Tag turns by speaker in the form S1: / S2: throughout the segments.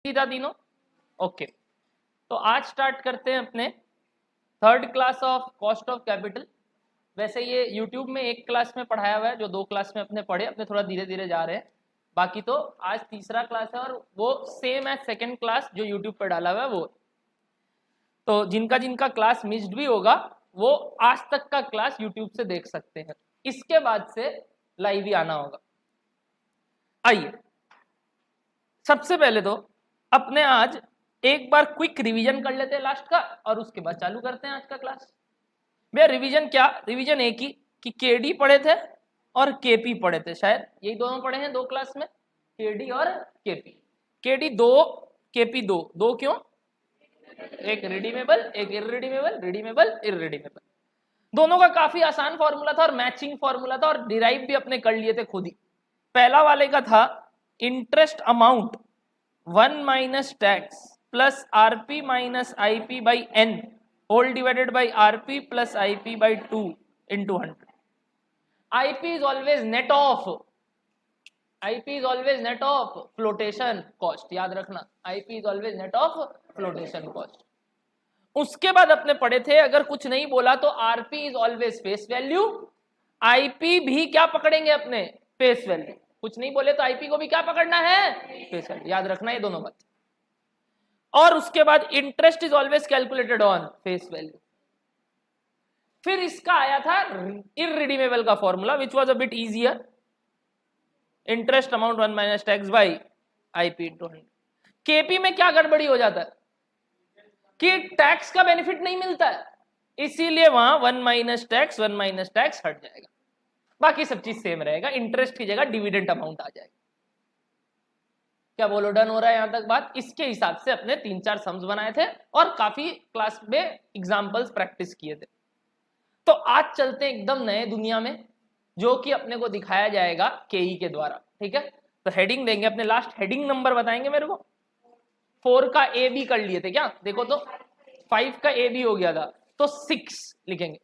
S1: सीधा तीनों। ओके, तो आज स्टार्ट करते हैं अपने third class of cost of capital. वैसे ये यूट्यूब में एक क्लास में पढ़ाया हुआ है, जो 2 क्लास में अपने पढ़े, अपने थोड़ा धीरे धीरे जा रहे हैं। बाकी तो आज तीसरा क्लास है और वो सेम है सेकंड क्लास जो यूट्यूब पर डाला हुआ है वो। तो जिनका जिनका क्लास मिस्ड भी होगा वो आज तक का क्लास यूट्यूब से देख सकते हैं, इसके बाद से लाइव ही आना होगा। आइए, सबसे पहले तो अपने आज एक बार क्विक रिवीजन कर लेते हैं लास्ट का, और उसके बाद चालू करते हैं आज का क्लास। भैया रिवीजन क्या, रिवीजन एक ही कि केडी पढ़े थे और केपी पढ़े थे, शायद यही दोनों पढ़े हैं 2 क्लास में, केडी और केपी। KD 2, KP 2। 2 क्यों? एक रिडीमेबल, एक इररिडीमेबल, रिडीमेबल इररिडीमेबल। दोनों का काफी आसान फॉर्मूला था और मैचिंग फॉर्मूला था, और डिराइव भी अपने कर लिए थे खुद ही। पहला वाले का था interest amount 1 minus tax plus RP minus IP by N whole divided by RP plus IP by 2 into 100। IP is always net of, IP is always net of flotation cost, याद रखना, IP is always net of flotation cost. उसके बाद अपने पढ़े थे, अगर कुछ नहीं बोला तो RP is always face value, IP भी क्या पकड़ेंगे अपने, फेस वैल्यू। कुछ नहीं बोले तो आईपी को भी क्या पकड़ना है, फेस वैल्यू, याद रखना ये दोनों बात। और उसके बाद interest is always calculated on face value. फिर इसका आया था इररिडीमेबल का formula which was a bit easier, interest amount 1 minus tax by IP into 100। KP में क्या गड़बड़ी हो जाता है कि टैक्स का बेनिफिट नहीं मिलता है, इसीलिए वहां 1 माइनस टैक्स हट जाएगा, बाकी सब चीज सेम रहेगा, इंटरेस्ट की जगह डिविडेंड अमाउंट आ जाएगा। क्या बोलो, डन हो रहा है यहां तक बात? इसके हिसाब से अपने 3-4 सम्स बनाए थे और काफी क्लास में एग्जांपल्स प्रैक्टिस किए थे। तो आज चलते हैं एकदम नए दुनिया में, जो कि अपने को दिखाया जाएगा केई के द्वारा, ठीक है? तो हेडिंग देंगे अपने, लास्ट हेडिंग नंबर बताएंगे मेरे को। 4 का ए बी कर लिए थे क्या, देखो तो 5 का ए बी हो गया था, तो 6 लिखेंगे,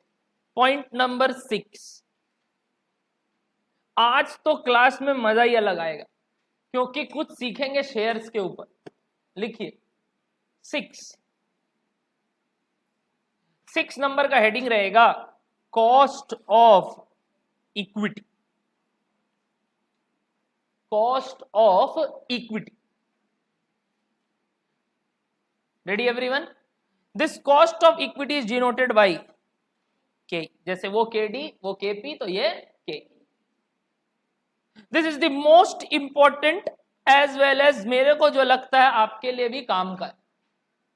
S1: पॉइंट नंबर 6। आज तो क्लास में मजा ही अलग आएगा क्योंकि कुछ सीखेंगे शेयर्स के ऊपर। लिखिए 6 नंबर का हेडिंग रहेगा cost of equity, cost of equity. Ready everyone? This cost of equity is denoted by K, जैसे वो केडी वो केपी, तो ये K. This is the most important as well as मेरे को जो लगता है आपके लिए भी काम का है।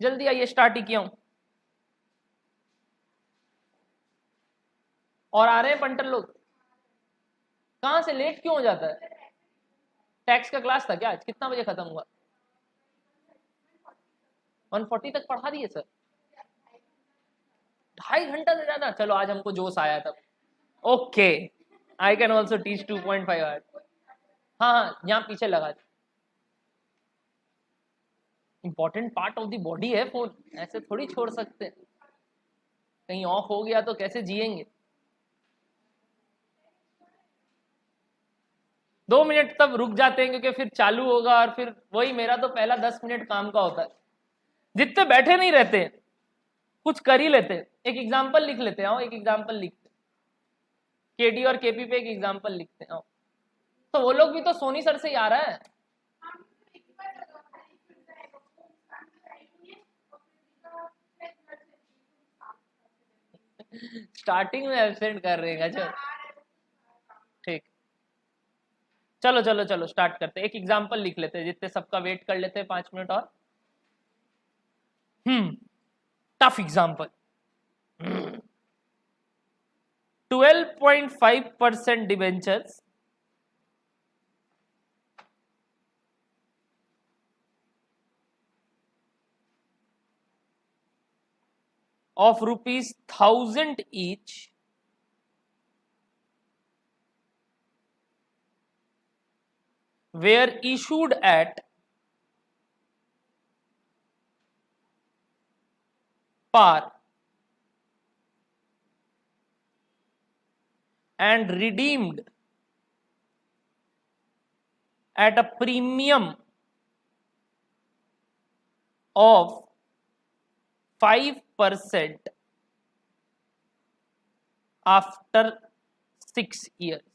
S1: जल्दी आइए, स्टार्ट ही किया हूं। और आ रहे हैं पंटर लोग? कहां से लेट क्यों हो जाता है? टैक्स का क्लास था क्या आज? कितना बजे खत्म हुआ? 140 तक पढ़ा दिए सर? 2.5 घंटा से ज्यादा? चलो आज हमको जोश आया तब। Okay, I can also teach 2.5 hours. हाँ हाँ, यहाँ पीछे लगा। Important part of the body है फोन, ऐसे थोड़ी छोड़ सकते हैं। कहीं ऑफ हो गया तो कैसे जिएंगे? 2 मिनट तब रुक जाते हैं क्योंकि फिर चालू होगा, और फिर वही मेरा तो पहला 10 मिनट काम का होता है। जितने बैठे नहीं रहते कुछ कर ही लेते हैं। एक एग्जाम्पल लिख लेते हैं, एक एग्जाम्पल लिखते हैं, केडी और केपी पे एक एग्जाम्पल लिखते हैं। तो वो लोग भी तो सोनी सर से ही आ रहा है। स्टार्टिंग में एब्सेंट कर रहे हैं, चलो ठीक। चलो चलो चलो स्टार्ट करते हैं, एक एग्जाम्पल लिख लेते हैं, जितने सबका वेट कर लेते हैं 5 मिनट और। Tough example. 12.5% debentures of rupees 1000 each were issued at par and redeemed at a premium of 5% after 6 years.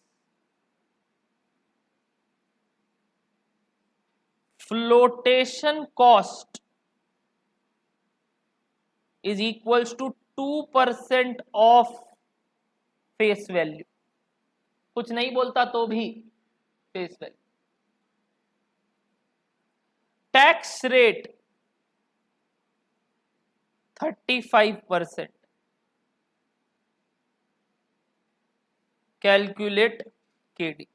S1: Flotation cost is equals to 2% of face value. कुछ नहीं बोलता तो भी face value. Tax rate 35%. Calculate KD.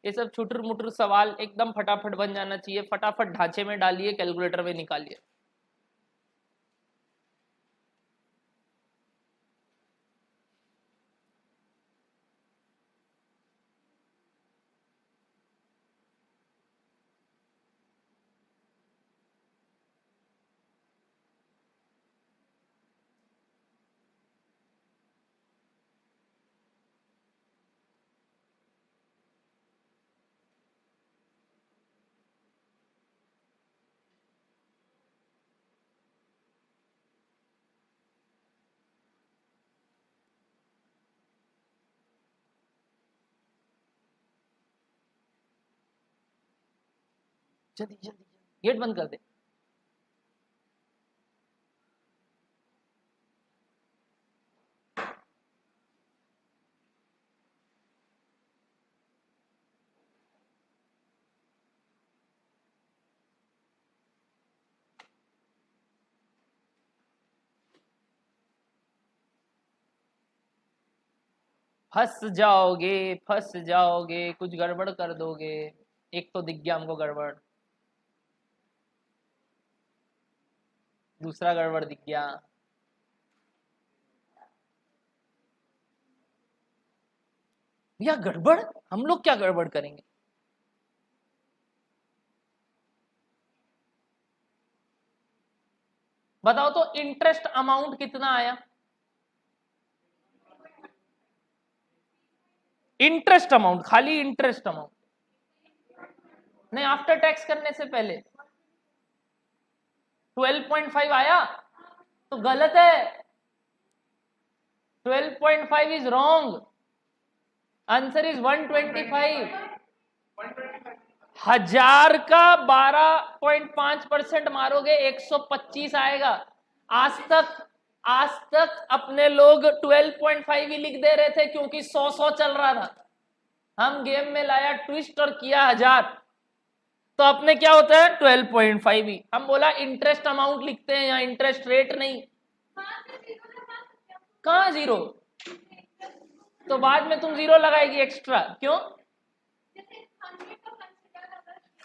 S1: ये सब छुटर मुटर सवाल एकदम फटाफट बन जाना चाहिए, फटाफट ढांचे में डालिए, कैलकुलेटर में निकालिए। जल्दी जल्दी गेट बंद कर दे। फंस जाओगे, फंस जाओगे, कुछ गड़बड़ कर दोगे। एक तो दिख गया हमको गड़बड़, दूसरा गड़बड़ दिख गया। भैया गड़बड़, हम लोग क्या गड़बड़ करेंगे? बताओ तो इंटरेस्ट अमाउंट कितना आया? इंटरेस्ट अमाउंट, खाली इंटरेस्ट अमाउंट नहीं, आफ्टर टैक्स करने से पहले 12.5 आया तो गलत है। 12.5 इज रॉन्ग, आंसर इज 125। 1000 का 12.5% मारोगे 125 आएगा। आज तक अपने लोग 12.5 ही लिख दे रहे थे क्योंकि 100 चल रहा था। हम गेम में लाया ट्विस्ट और किया 1000, तो अपने क्या होता है 12.5 ही। हम बोला इंटरेस्ट अमाउंट लिखते हैं, यहाँ इंटरेस्ट रेट नहीं। कहाँ जीरो? तो बाद में तुम जीरो लगाएगी एक्स्ट्रा, क्यों?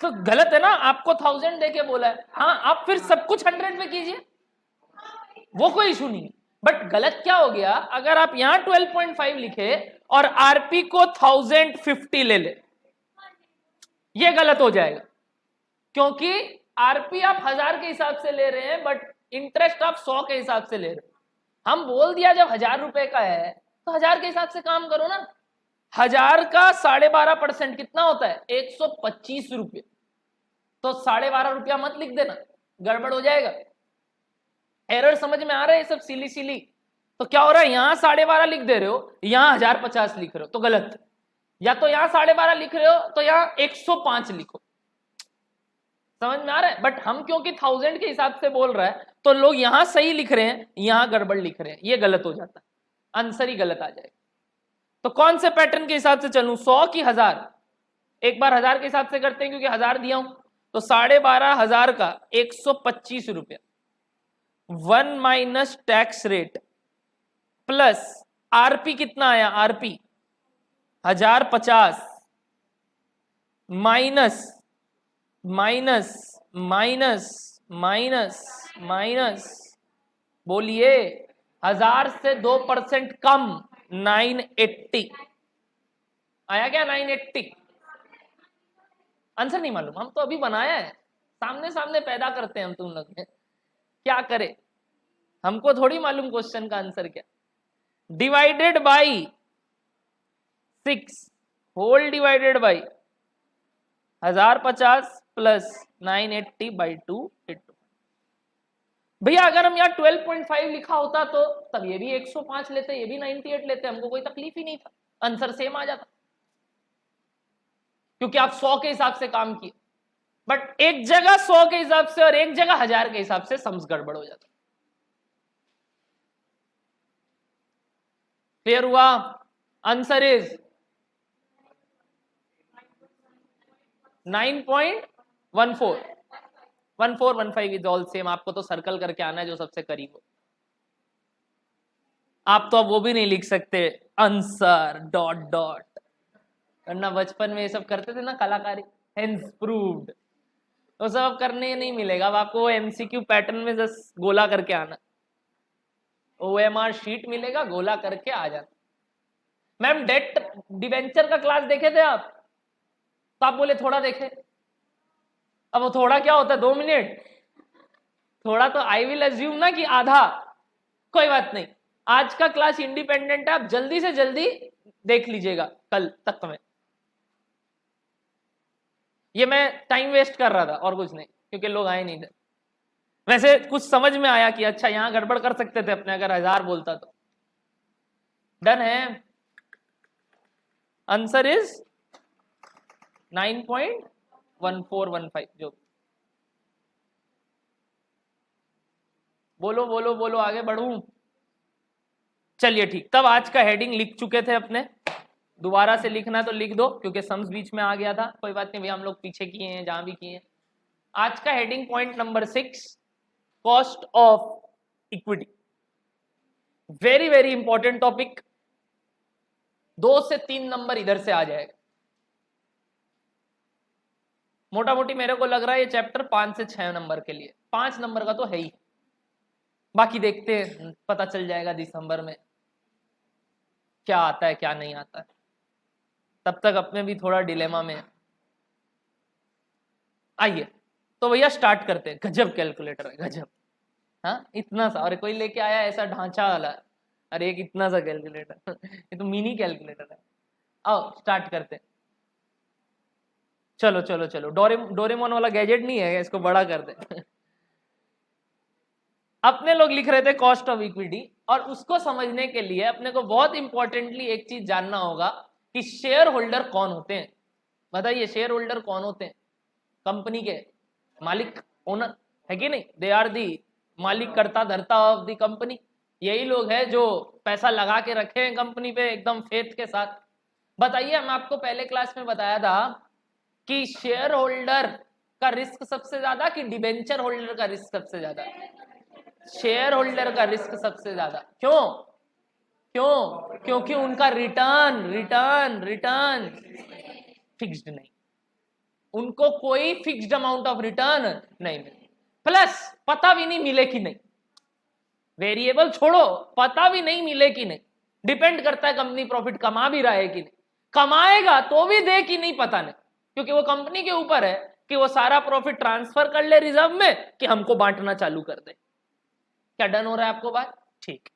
S1: तो गलत है ना, आपको 1000 देके बोला है। हाँ, आप फिर सब कुछ 100 पे कीजिए, वो कोई इशू नहीं। बट गलत क्या हो गया, अगर आप यहां 12.5 लिखे और आरपी को 1050 ले ले, ये गलत हो जाएगा, क्योंकि आरपी आप 1000 के हिसाब से ले रहे हैं बट इंटरेस्ट आप 100 के हिसाब से ले रहे हो। हम बोल दिया जब 1000 रुपए का है तो 1000 के हिसाब से काम करो ना। 1000 का 12.5% कितना होता है? 125 रुपये। तो 12.5 रुपया मत लिख देना, गड़बड़ हो जाएगा। एरर समझ में आ रहा है? ये सब सिली सिली। तो क्या हो रहा है, यहां 12.5 लिख दे रहे हो, यहां 1050 लिख रहे हो, तो गलत। या तो यहां 12.5 लिख रहे हो तो यहां 105 लिखो। समझ में आ रहा है? बट हम क्योंकि 1000 के हिसाब से बोल रहा है तो लोग यहां सही लिख रहे हैं, यहां गड़बड़ लिख रहे हैं, ये गलत हो जाता है, आंसर ही गलत आ जाएगा। तो कौन से पैटर्न के हिसाब से चलूं, 100 की 1000? एक बार 1000 के हिसाब से करते हैं क्योंकि 1000 दिया हूं, तो 12,500 का 125 रुपया 1 minus tax rate plus RP कितना आया, RP 1050 minus minus minus minus minus, बोलिए 1000 से 2% कम 980 आया क्या? 980 आंसर नहीं मालूम, हम तो अभी बनाया है, सामने सामने पैदा करते हैं हम तुम लोग में, क्या करें, हमको थोड़ी मालूम क्वेश्चन का आंसर क्या। Divided by 6 whole divided by 1050 plus 980/2 भैया अगर हम यहाँ 12.5 लिखा होता तो तब ये भी 105 लेते, ये भी 98 लेते, हमको कोई तकलीफ ही नहीं था, आंसर सेम आ जाता, क्योंकि आप 100 के हिसाब से काम किए। बट एक जगह 100 के हिसाब से और एक जगह 1000 के हिसाब से सम्स गड़बड़ हो जाता। क्लियर हुआ? Answer is 9.14। 1415 is all same. आपको तो सर्कल करके आना है जो सबसे करीब हो। आप तो अब वो भी नहीं लिख सकते आंसर डॉट डॉट, वरना बचपन में ये सब करते थे ना कलाकारी, हेंस प्रूव्ड, वो सब अब करने नहीं मिलेगा। अब आपको वो एमसीक्यू पैटर्न में जस्ट गोला करके आना, ओएमआर शीट मिलेगा, गोला करके आ जाना। मैम डेट डिवेंचर का क्लास देखे थे आप? तो आप बोले थोड़ा देखे। अब वो थोड़ा क्या होता है? 2 मिनट। थोड़ा तो आई विल अज्यूम ना कि आधा। कोई बात नहीं, आज का क्लास इंडिपेंडेंट है, आप जल्दी से जल्दी देख लीजिएगा कल तक में। ये मैं टाइम वेस्ट कर रहा था और कुछ नहीं, क्योंकि लोग आए नहीं थे। वैसे कुछ समझ में आया कि अच्छा यहां गड़बड़ कर सकते थे अपने, अगर 1000 बोलता तो। डन है? Answer is 9.1415। जो बोलो बोलो बोलो, आगे बढ़ूं? चलिए ठीक। तब आज का हेडिंग लिख चुके थे अपने, दोबारा से लिखना तो लिख दो, क्योंकि सम्स बीच में आ गया था। कोई बात नहीं भैया, हम लोग पीछे किए हैं जहां भी किए हैं। आज का heading point number 6, cost of equity. Very very important topic. 2 से 3 नंबर इधर से आ जाएगा। मोटा मोटी मेरे को लग रहा है ये चैप्टर 5 से 6 नंबर के लिए, 5 नंबर का तो है ही। बाकी देखते हैं, पता चल जाएगा दिसंबर में क्या आता है क्या नहीं आता है। तब तक अपने भी थोड़ा डिलेमा में। आइए तो भैया स्टार्ट करते हैं। गजब कैलकुलेटर है, गजब। हाँ इतना सा, और कोई लेके आया ऐसा ढांचा वाला, अरे एक इतना सा कैलकुलेटर ये तो मिनी कैलकुलेटर है। आओ स्टार्ट करते हैं। चलो चलो चलो, डोरेमोन वाला गैजेट नहीं है, इसको बड़ा कर दे अपने लोग लिख रहे थे कॉस्ट ऑफ इक्विटी, और उसको समझने के लिए अपने को बहुत इंपॉर्टेंटली एक चीज जानना होगा कि शेयर होल्डर कौन होते हैं। बताइए शेयर होल्डर कौन होते हैं? कंपनी के मालिक, ओनर है कि नहीं? दे आर दी मालिक, कर्ता धर्ता ऑफ दी कंपनी। यही लोग हैं जो पैसा लगा के रखे हैं कंपनी पे एकदम फेथ के साथ। बताइए, हम आपको पहले क्लास में बताया था कि शेयर होल्डर का रिस्क सबसे ज्यादा कि डिबेंचर होल्डर का रिस्क सबसे ज्यादा? शेयर होल्डर का रिस्क सबसे ज्यादा। क्यों? क्यों? क्योंकि उनका रिटर्न रिटर्न रिटर्न फिक्स्ड नहीं, उनको कोई फिक्स्ड अमाउंट ऑफ रिटर्न नहीं मिले, प्लस पता भी नहीं मिले कि नहीं। वेरिएबल छोड़ो, पता भी नहीं मिले कि नहीं। डिपेंड करता है कंपनी प्रॉफिट कमा भी रहा है कि नहीं, कमाएगा तो भी दे कि नहीं पता नहीं, क्योंकि वो कंपनी के ऊपर है कि वो सारा प्रॉफिट ट्रांसफर कर ले रिजर्व में कि हमको बांटना चालू कर दे। क्या डन हो रहा है आपको बात? ठीक।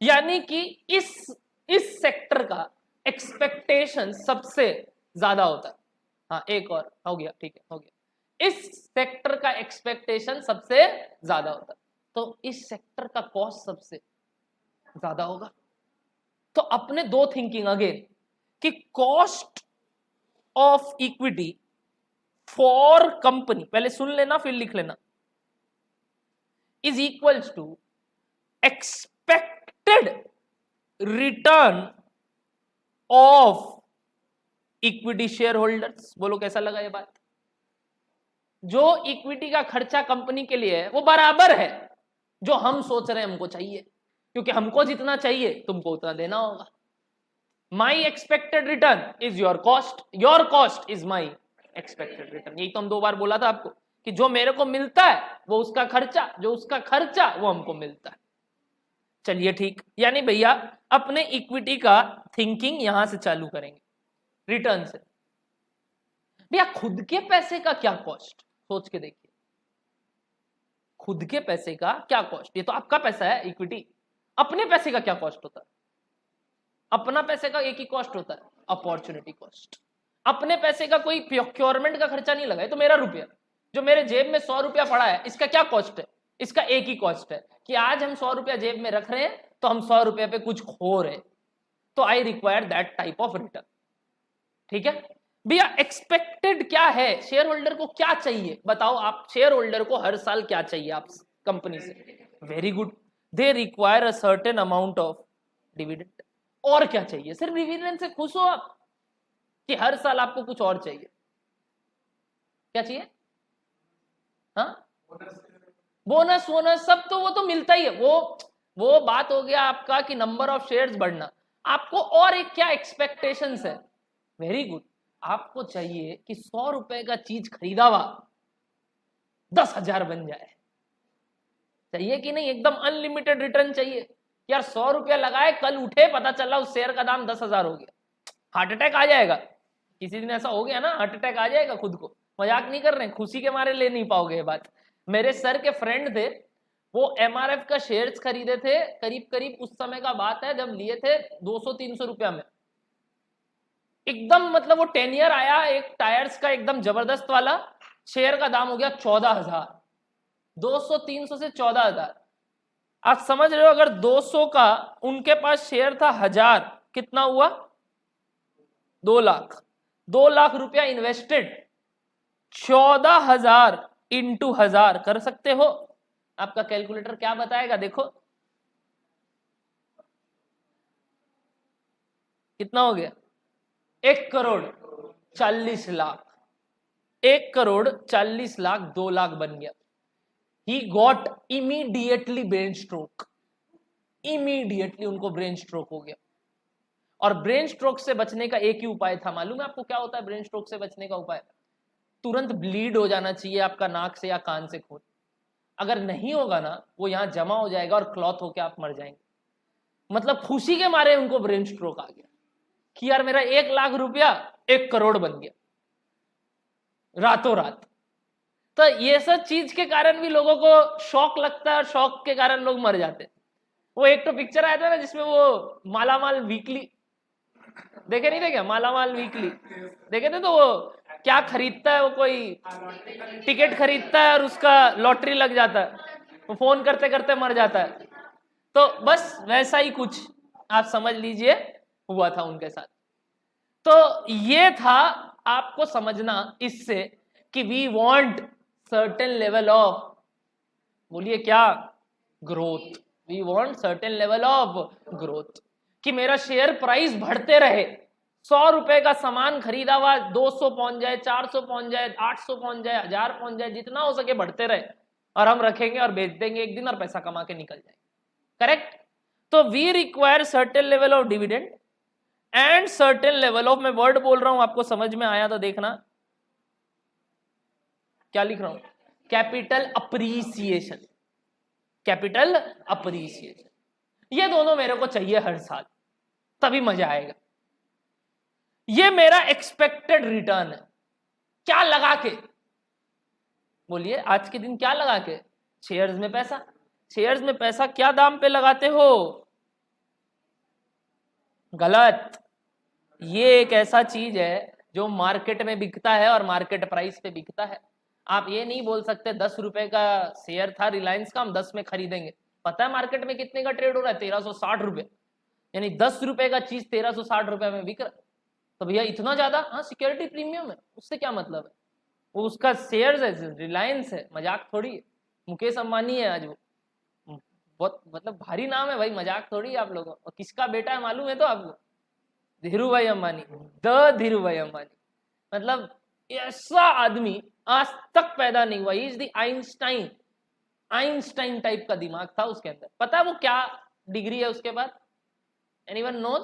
S1: यानी कि इस सेक्टर का एक्सपेक्टेशन सबसे ज्यादा होता है। हाँ एक और हो गया, ठीक है हो गया। इस सेक्टर का एक्सपेक्टेशन सबसे ज्यादा होता है, तो इस सेक्टर का कॉस्ट सबसे ज्यादा होगा। तो अपने दो थिंकिंग अगेन कि cost of equity for company, पहले सुन लेना फिर लिख लेना, is equals to expected return of equity share holders. बोलो कैसा लगा ये बात? जो इक्विटी का खर्चा कंपनी के लिए है वो बराबर है जो हम सोच रहे हैं हमको चाहिए, क्योंकि हमको जितना चाहिए तुमको उतना देना होगा। My expected return is your cost is my expected return. यही तो हम 2 बार बोला था आपको कि जो मेरे को मिलता है वो उसका खर्चा, जो उसका खर्चा वो हमको मिलता है। चलिए ठीक, यानी भैया अपने इक्विटी का थिंकिंग यहां से चालू करेंगे, रिटर्न से। भैया खुद के पैसे का क्या कॉस्ट, सोच के देखिए, खुद के पैसे का क्या कॉस्ट? ये तो आपका पैसा है इक्विटी, अपने पैसे का क्या कॉस्ट होता है? अपना पैसे का एक ही कॉस्ट होता है, अपॉर्चुनिटी कॉस्ट। अपने पैसे का कोई प्रोक्योरमेंट का खर्चा नहीं लगा है, तो मेरा रुपया जो मेरे जेब में 100 रुपया पड़ा है, इसका क्या कॉस्ट है? इसका एक ही कॉस्ट है कि आज हम 100 रुपया जेब में रख रहे हैं तो हम 100 रुपये पे कुछ खो रहे हैं, तो I require that type of return. ठीक है भैया, एक्सपेक्टेड क्या है? शेयर होल्डर को क्या चाहिए बताओ आप, शेयर होल्डर को हर साल क्या चाहिए आप कंपनी से? Very good, they require a certain amount of dividend. और क्या चाहिए? सिर्फ डिविडेंड से खुश हो आप कि हर साल आपको कुछ और चाहिए? क्या चाहिए? हाँ, बोनस वोनस सब तो वो तो मिलता ही है, वो बात हो गया आपका कि नंबर ऑफ शेयर्स बढ़ना। आपको और एक क्या एक्सपेक्टेशंस है? वेरी गुड, आपको चाहिए कि 100 रुपए का चीज खरीदा हुआ 10,000 बन जाए। चाहिए कि नहीं? एकदम अनलिमिटेड रिटर्न चाहिए यार। 100 रुपया लगाए, कल उठे पता चला उस शेयर का दाम 10,000 हो गया, हार्ट अटैक आ जाएगा। किसी दिन ऐसा हो गया ना, हार्ट अटैक आ जाएगा खुद को। मजाक नहीं कर रहे हैं, खुशी के मारे ले नहीं पाओगे ये बात। मेरे सर के फ्रेंड थे, वो एमआरएफ का शेयर्स खरीदे थे, करीब करीब उस समय का बात है जब लिए थे 200-300 रुपया में। एकदम मतलब वो 10 ईयर आया एक टायर्स का एकदम जबरदस्त वाला, शेयर का दाम हो गया 14,000। 200-300 से 14,000। आप समझ रहे हो, अगर 200 का उनके पास शेयर था 1000, कितना हुआ? 2 लाख। 2 लाख रुपया इन्वेस्टेड, 14,000 इंटू 1000 कर सकते हो? आपका कैलकुलेटर क्या बताएगा? देखो कितना हो गया? 1 करोड़ 40 लाख। 1 करोड़ 40 लाख 2 लाख बन गया। He got immediately brain stroke. Immediately उनको ब्रेन स्ट्रोक हो गया। और ब्रेन स्ट्रोक से बचने का एक ही उपाय था, मालूम है आपको क्या होता है ब्रेन स्ट्रोक से बचने का उपाय? तुरंत ब्लीड हो जाना चाहिए आपका नाक से या कान से खून। अगर नहीं होगा ना, वो यहां जमा हो जाएगा और क्लॉथ होके आप मर जाएंगे। मतलब खुशी के मारे उनको ब्रेन स्ट्रोक आ गया कि यार मेरा 1 लाख रुपया 1 करोड़ बन गया रातों रात। तो ये सब चीज के कारण भी लोगों को शौक लगता है और शौक के कारण लोग मर जाते हैं। वो एक तो पिक्चर आया था ना जिसमें वो मालामाल वीकली, देखे नहीं थे क्या? मालामाल वीकली देखे थे? तो वो क्या खरीदता है, वो कोई टिकट खरीदता है और उसका लॉटरी लग जाता है, वो फोन करते करते मर जाता है। तो बस वैसा ही कुछ आप समझ लीजिए हुआ था उनके साथ। तो ये था आपको समझना इससे कि we want certain level of, बोलिए क्या? Growth. We want certain level of growth, कि मेरा शेयर प्राइस बढ़ते रहे। 100 रुपए का सामान खरीदा हुआ 200 पहुंच जाए, 400 पहुंच जाए, 800 पहुंच जाए, 1000 पहुंच जाए, जितना हो सके बढ़ते रहे और हम रखेंगे और बेच देंगे एक दिन और पैसा कमा के निकल जाएंगे। करेक्ट? तो we require certain level of dividend and certain level of, मैं वर्ड बोल रहा हूं आपको समझ में आया तो देखना क्या लिख रहा हूं, कैपिटल अप्रिसिएशन। कैपिटल अप्रिसिएशन, ये दोनों मेरे को चाहिए हर साल, तभी मजा आएगा। ये मेरा एक्सपेक्टेड रिटर्न है। क्या लगा के? बोलिए आज के दिन क्या लगा के? शेयर्स में पैसा। शेयर्स में पैसा क्या दाम पे लगाते हो? गलत। ये एक ऐसा चीज है जो मार्केट में बिकता है और मार्केट प्राइस पे बिकता है। आप ये नहीं बोल सकते 10 रुपए का शेयर था रिलायंस का, हम 10 में खरीदेंगे। पता है मार्केट में कितने का ट्रेड हो रहा है? 1360 रुपए। यानी 10 रुपए का चीज 1360 रुपए में बिक रहा। तो भैया इतना ज्यादा? हाँ, सिक्योरिटी प्रीमियम है, उससे क्या मतलब है? वो उसका शेयर्स है, रिलायंस है, मजाक थोड़ी है। मुकेश अंबानी है आज वो, बहुत मतलब भारी नाम है भाई, मजाक थोड़ी है आप लोगों। और किसका बेटा है मालूम है तो आपको? धीरू भाई अंबानी, द धीरू भाई अंबानी। मतलब ऐसा आदमी आज तक पैदा नहीं हुआ। Is the Einstein. Einstein type का दिमाग था उसके अंदर। पता है वो क्या डिग्री है उसके बाद? Anyone knows?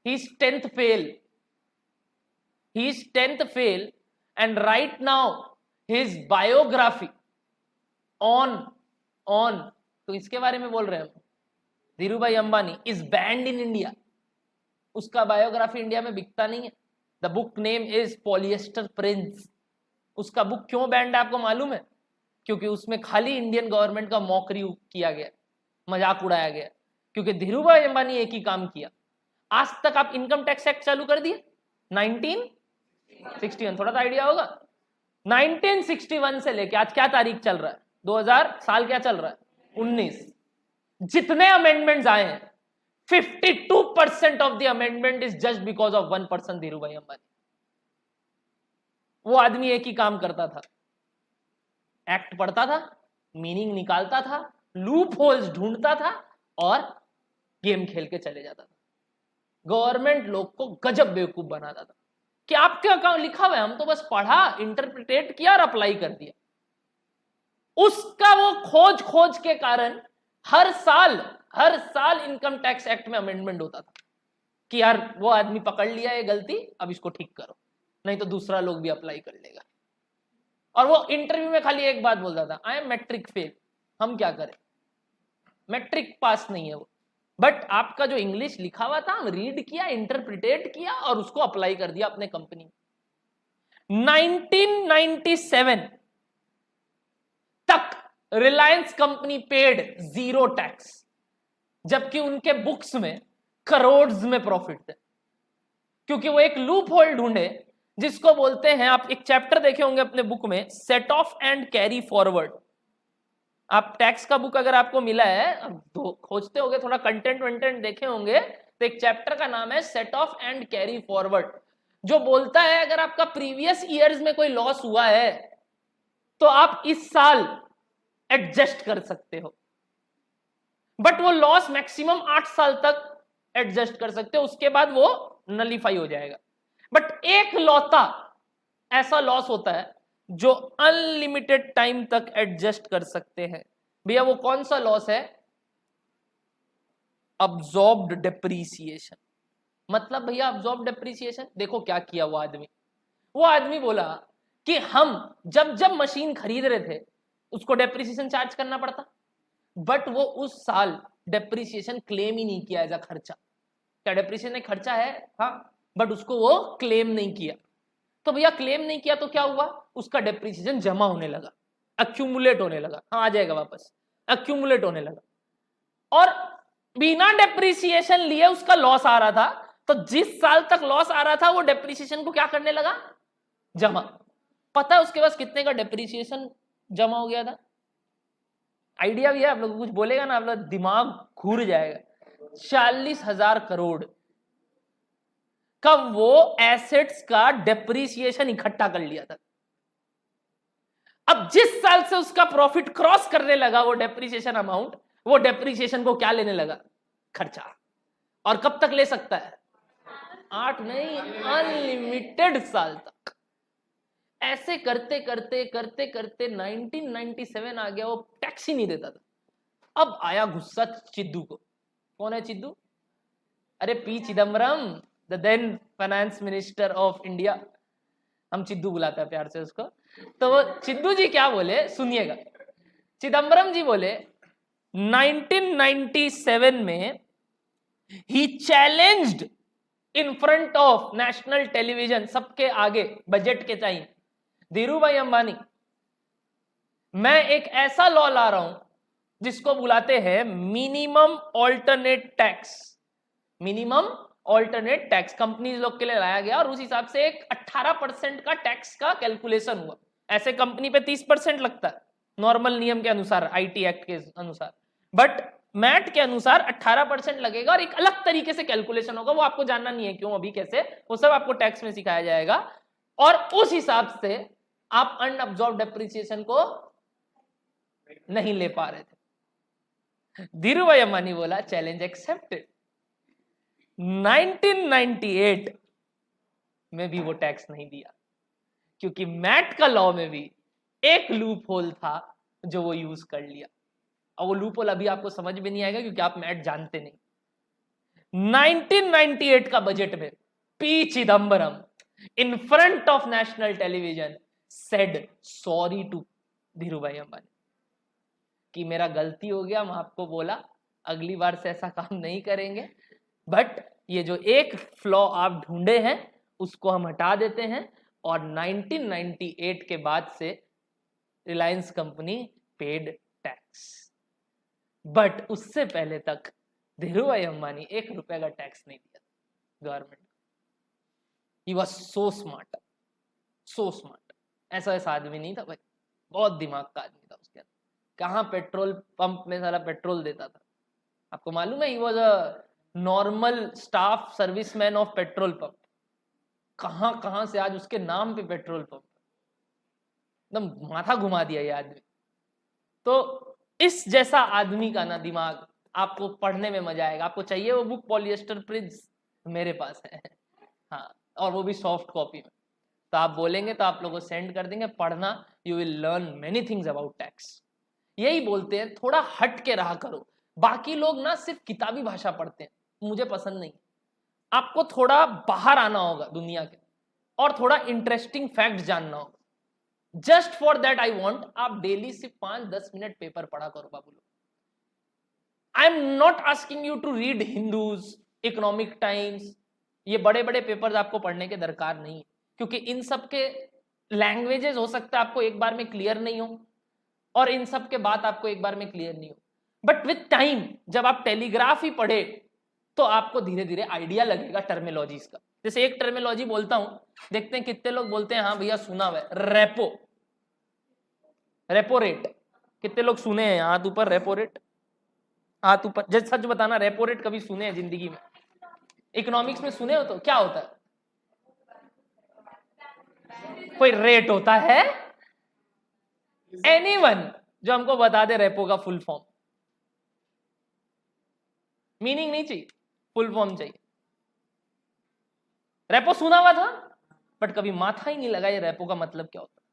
S1: He is 10th fail. He is 10th fail and right now his biography on तो इसके बारे में बोल रहे हैं, Dhiru bhai Ambani is banned in India. उसका बायोग्राफी इंडिया में बिकता नहीं है। The book name is polyester prince. उसका बुक क्यों बैंड है आपको मालूम है? क्योंकि उसमें खाली इंडियन गवर्नमेंट का मॉकरी किया गया, मजाक उड़ाया गया। क्योंकि धीरू भाई अंबानी एक ही काम किया। आज तक आप इनकम टैक्स एक्ट चालू कर दिए 19 61, थोड़ा सा आइडिया होगा। 1961 से लेके आज क्या तारीख चल रहा है, 2000 साल क्या चल रहा है, 19। जितने अमेंडमेंट्स आए हैं 52% of the amendment is just because of one person, Dhiru bhai Ambani. वो आदमी एक ही काम करता था, एक्ट पढ़ता था, मीनिंग निकालता था, लूप होल्स ढूंढता था और गेम खेल के चले जाता था। गवर्नमेंट लोग को गजब बेवकूफ बनाता था कि आपके अकाउंट लिखा हुआ है, हम तो बस पढ़ा, इंटरप्रिटेट किया और अप्लाई कर दिया। उसका वो खोज खोज के कारण हर साल इनकम टैक्स एक्ट में अमेंडमेंट होता था कि यार वो आदमी पकड़ लिया ये गलती, अब इसको ठीक करो, नहीं तो दूसरा लोग भी अप्लाई कर लेगा। और वो इंटरव्यू में खाली एक बात बोलता था, आई एम मैट्रिक फेल। हम क्या करें, मैट्रिक पास नहीं है वो, बट आपका जो इंग्लिश लिखा हुआ था हम रीड किया, इंटरप्रिटेट किया और उसको अप्लाई कर दिया अपने कंपनी में। 1997 तक रिलायंस कंपनी पेड 0 टैक्स, जबकि उनके बुक्स में करोड़ में प्रॉफिट थे, क्योंकि वो एक लूप होल ढूंढे जिसको बोलते हैं, आप एक चैप्टर देखे होंगे अपने बुक में, set of and carry forward. आप टैक्स का बुक अगर आपको मिला है, तो खोजते होंगे, थोड़ा कंटेंट वेंटेंट देखे होंगे, तो एक चैप्टर का नाम है set of and carry forward, जो बोलता है अगर आपका प्रीवियस ईयर्स में कोई लॉस हुआ है तो आप इस साल एडजस्ट कर सकते हो, बट वो लॉस मैक्सिमम 8 साल तक एडजस्ट कर सकते हो, उसके बाद वो नलीफाई हो जाएगा। बट एक लौता ऐसा लॉस होता है जो अनलिमिटेड टाइम तक एडजस्ट कर सकते हैं। भैया वो कौन सा लॉस है, अब्सॉर्ब्ड डेप्रीसिएशन। मतलब भैया अब्सॉर्ब डेप्रीसिएशन, देखो क्या किया वो आदमी बोला कि हम जब जब मशीन खरीद रहे थे उसको डेप्रीसिएशन चार्ज करना पड़ता, बट वो उस साल डेप्रीसिएशन क्लेम ही नहीं किया एज अ खर्चा। क्या डेप्रीसिएशन एक खर्चा है, हाँ, बट उसको वो क्लेम नहीं किया। तो भैया क्लेम नहीं किया तो क्या हुआ, उसका डेप्रीसिएशन जमा होने लगा, अक्यूमुलेट होने लगा, हाँ आ जाएगा वापस, अक्यूमुलेट होने लगा, और बिना डेप्रीसिएशन लिए उसका लॉस आ रहा था। तो जिस साल तक लॉस आ रहा था वो डेप्रीसिएशन को क्या करने लगा, जमा। पता है उसके पास कितने का डेप्रीसिएशन जमा हो गया था, आइडिया भी है आप लोग, कुछ बोलेगा ना आप लोग दिमाग घूर जाएगा। 40,000 करोड़ का वो एसेट्स का डेप्रीसिएशन इकट्ठा कर लिया था। अब जिस साल से उसका प्रॉफिट क्रॉस करने लगा वो डेप्रीसिएशन अमाउंट, वो डेप्रीसिएशन को क्या लेने लगा, खर्चा। और कब तक ले सकता है, 8 नहीं, अनलिमिटेड साल तक। ऐसे करते करते करते करते 1997 आ गया, वो टैक्स ही नहीं देता था। अब आया गुस्सा चिद्दू को। कौन है चिद्दू, अरे P Chidambaram, the then finance minister of India, हम चिद्दू बुलाते हैं प्यार से उसको। तो वो चिद्दू जी क्या बोले सुनिएगा, चिदम्बरम जी बोले 1997 में ही challenged in front of national television, सबके आगे बजट के टाइम, धीरू भाई अंबानी मैं एक ऐसा लॉ ला रहा हूं जिसको बुलाते हैं minimum alternate tax. Minimum alternate tax companies लोग के लिए लाया गया और उस हिसाब से एक 18% का टैक्स का कैलकुलेशन हुआ। ऐसे कंपनी पे 30% लगता है नॉर्मल नियम के अनुसार, आईटी एक्ट के अनुसार, बट मैट के अनुसार 18% लगेगा और एक अलग तरीके से कैलकुलेशन होगा, वो आपको जानना नहीं है क्यों अभी कैसे, वो सब आपको टैक्स में सिखाया जाएगा। और उस हिसाब से आप अनअब्सॉर्ब डेप्रिसिएशन को नहीं ले पा रहे थे। धीरू भाई अंबानी बोला चैलेंज एक्सेप्टेड। 1998 में भी वो टैक्स नहीं दिया, क्योंकि मैट का लॉ में भी एक लूप होल था जो वो यूज कर लिया, और वो लूप होल अभी आपको समझ में नहीं आएगा क्योंकि आप मैट जानते नहीं। 1998 का बजट में P Chidambaram in front of national television said sorry to Dhiru bhai Ambani कि मेरा गलती हो गया, मैं आपको बोला अगली बार से ऐसा काम नहीं करेंगे, बट ये जो एक फ्लॉ आप ढूंढे हैं उसको हम हटा देते हैं। और 1998 के बाद से Reliance company paid tax, but उससे पहले तक धीरू भाई अंबानी 1 रुपए का टैक्स नहीं दिया government. He was so smart. So smart, ऐसा ऐसा आदमी नहीं था भाई, बहुत दिमाग का आदमी था उसके अंदर। कहाँ पेट्रोल पंप में सारा पेट्रोल देता था, आपको मालूम है, he was a normal staff serviceman of petrol pump. कहाँ कहाँ से आज उसके नाम पे पेट्रोल पंप, एकदम माथा घुमा दिया ये आदमी। तो इस जैसा आदमी का ना दिमाग, आपको पढ़ने में मजा आएगा। आपको चाहिए वो बुक पॉलिएस्टर प्रिंस, मेरे पास है हाँ, और वो भी सॉफ्ट कॉपी में। तो आप बोलेंगे तो आप लोगों को सेंड कर देंगे, पढ़ना, you will learn many things about tax. यही बोलते हैं थोड़ा हट के रहा करो। बाकी लोग ना सिर्फ किताबी भाषा पढ़ते हैं, मुझे पसंद नहीं। आपको थोड़ा बाहर आना होगा दुनिया के, और थोड़ा इंटरेस्टिंग फैक्ट जानना होगा। Just for that I want आप डेली सिर्फ 5-10 मिनट पेपर पढ़ा करो बाबू लोग। I am not asking you to read Hindus, economic times, ये बड़े बड़े पेपर्स आपको पढ़ने के दरकार नहीं है, क्योंकि इन सब के लैंग्वेजेस हो सकता है आपको एक बार में क्लियर नहीं हो, और इन सब के बात आपको एक बार में क्लियर नहीं हो। बट विथ टाइम जब आप टेलीग्राफ ही पढ़े तो आपको धीरे धीरे आइडिया लगेगा टर्मिनोलॉजीज का। जैसे एक टर्मिनोलॉजी बोलता हूं, देखते हैं कितने लोग बोलते हैं हाँ भैया सुना हुआ है, रेपो, रेपो रेट। कितने लोग सुने हैं, हाथ ऊपर, रेपो रेट, हाथ ऊपर। जैसे सच बताना, रेपो रेट कभी सुने हैं जिंदगी में? इकोनॉमिक्स में सुने हो तो क्या होता है? कोई रेट होता है? एनीवन जो हमको बता दे रेपो का फुल फॉर्म। मीनिंग नहीं चाहिए, फुल फॉर्म चाहिए। रेपो सुना हुआ था बट कभी माथा ही नहीं लगा ये रेपो का मतलब क्या होता है।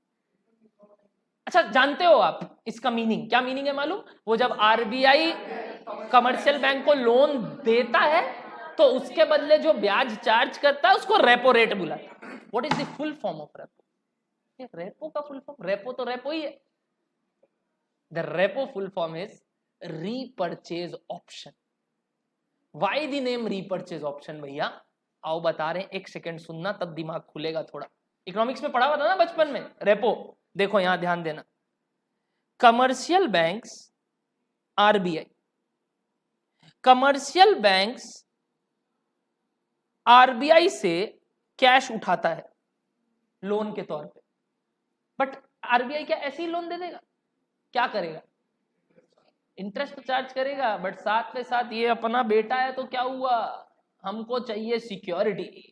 S1: अच्छा, जानते हो आप इसका मीनिंग क्या? मीनिंग है मालूम? वो जब आरबीआई कमर्शियल बैंक को लोन देता है तो उसके बदले जो ब्याज चार्ज करता है उसको रेपो रेट बुलाता है। What is the full form of repo? Repo का फुल फॉर्म, रेपो तो रेपो ही है। The repo full form is repurchase option. Why the name repurchase option भैया? आओ बता रहे हैं, एक सेकेंड सुनना तब दिमाग खुलेगा थोड़ा। इकोनॉमिक्स में पढ़ा हुआ था ना बचपन में रेपो। देखो यहां ध्यान देना, commercial banks, RBI, commercial banks RBI से कैश उठाता है लोन के तौर पे। बट आरबीआई क्या ऐसे ही लोन दे देगा? क्या करेगा? इंटरेस्ट चार्ज करेगा, बट साथ में साथ ये अपना बेटा है तो क्या हुआ, हमको चाहिए सिक्योरिटी।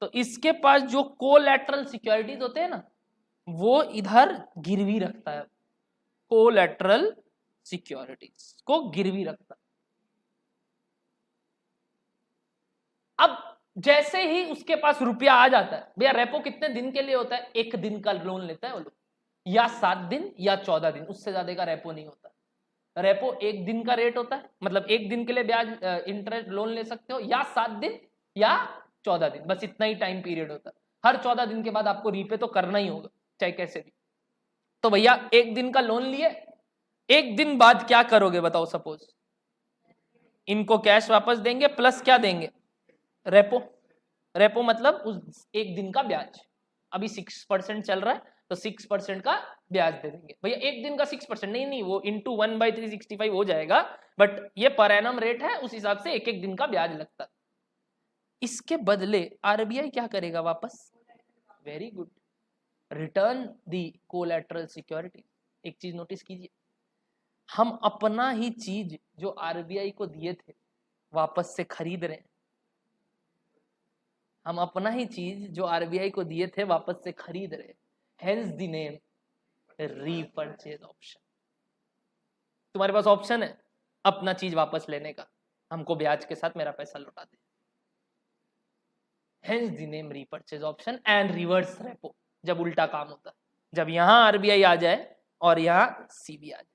S1: तो इसके पास जो कोलैटरल सिक्योरिटीज होते हैं ना, वो इधर गिरवी रखता है, कोलैटरल सिक्योरिटीज को गिरवी रखता है। अब जैसे ही उसके पास रुपया आ जाता है, भैया रेपो कितने दिन के लिए होता है? 1 दिन का लोन लेता है वो लोग, या 7 दिन या 14 दिन, उससे ज्यादा का रेपो नहीं होता। रेपो 1 दिन का रेट होता है, मतलब 1 दिन के लिए ब्याज इंटरेस्ट लोन ले सकते हो, या 7 दिन या 14 दिन, बस इतना ही टाइम पीरियड होता है। हर 14 दिन के बाद आपको रीपे तो करना ही होगा चाहे कैसे भी। तो भैया 1 दिन का लोन लिए, 1 दिन बाद क्या करोगे बताओ? सपोज इनको कैश वापस देंगे प्लस क्या देंगे? रेपो। रेपो मतलब उस 1 दिन का ब्याज। अभी 6% चल रहा है तो 6% का ब्याज दे देंगे भैया। 1 दिन का 6% नहीं, वो इंटू 1/365 हो जाएगा, बट ये पर एनम रेट है, उस हिसाब से 1-1 दिन का ब्याज लगता है। इसके बदले आरबीआई क्या करेगा वापस? Very good, return the collateral security. एक चीज नोटिस कीजिए, हम अपना ही चीज जो आरबीआई को दिए थे वापस से खरीद रहे हैं। हम अपना ही चीज जो आरबीआई को दिए थे वापस से खरीद रहे हैं। Hence the name repurchase option. तुम्हारे पास ऑप्शन है अपना चीज वापस लेने का, हमको ब्याज के साथ मेरा पैसा लौटा दे। Hence the name repurchase option and reverse repo, जब उल्टा काम होता है, जब यहां आरबीआई आ जाए और यहां सीबी आ जाए।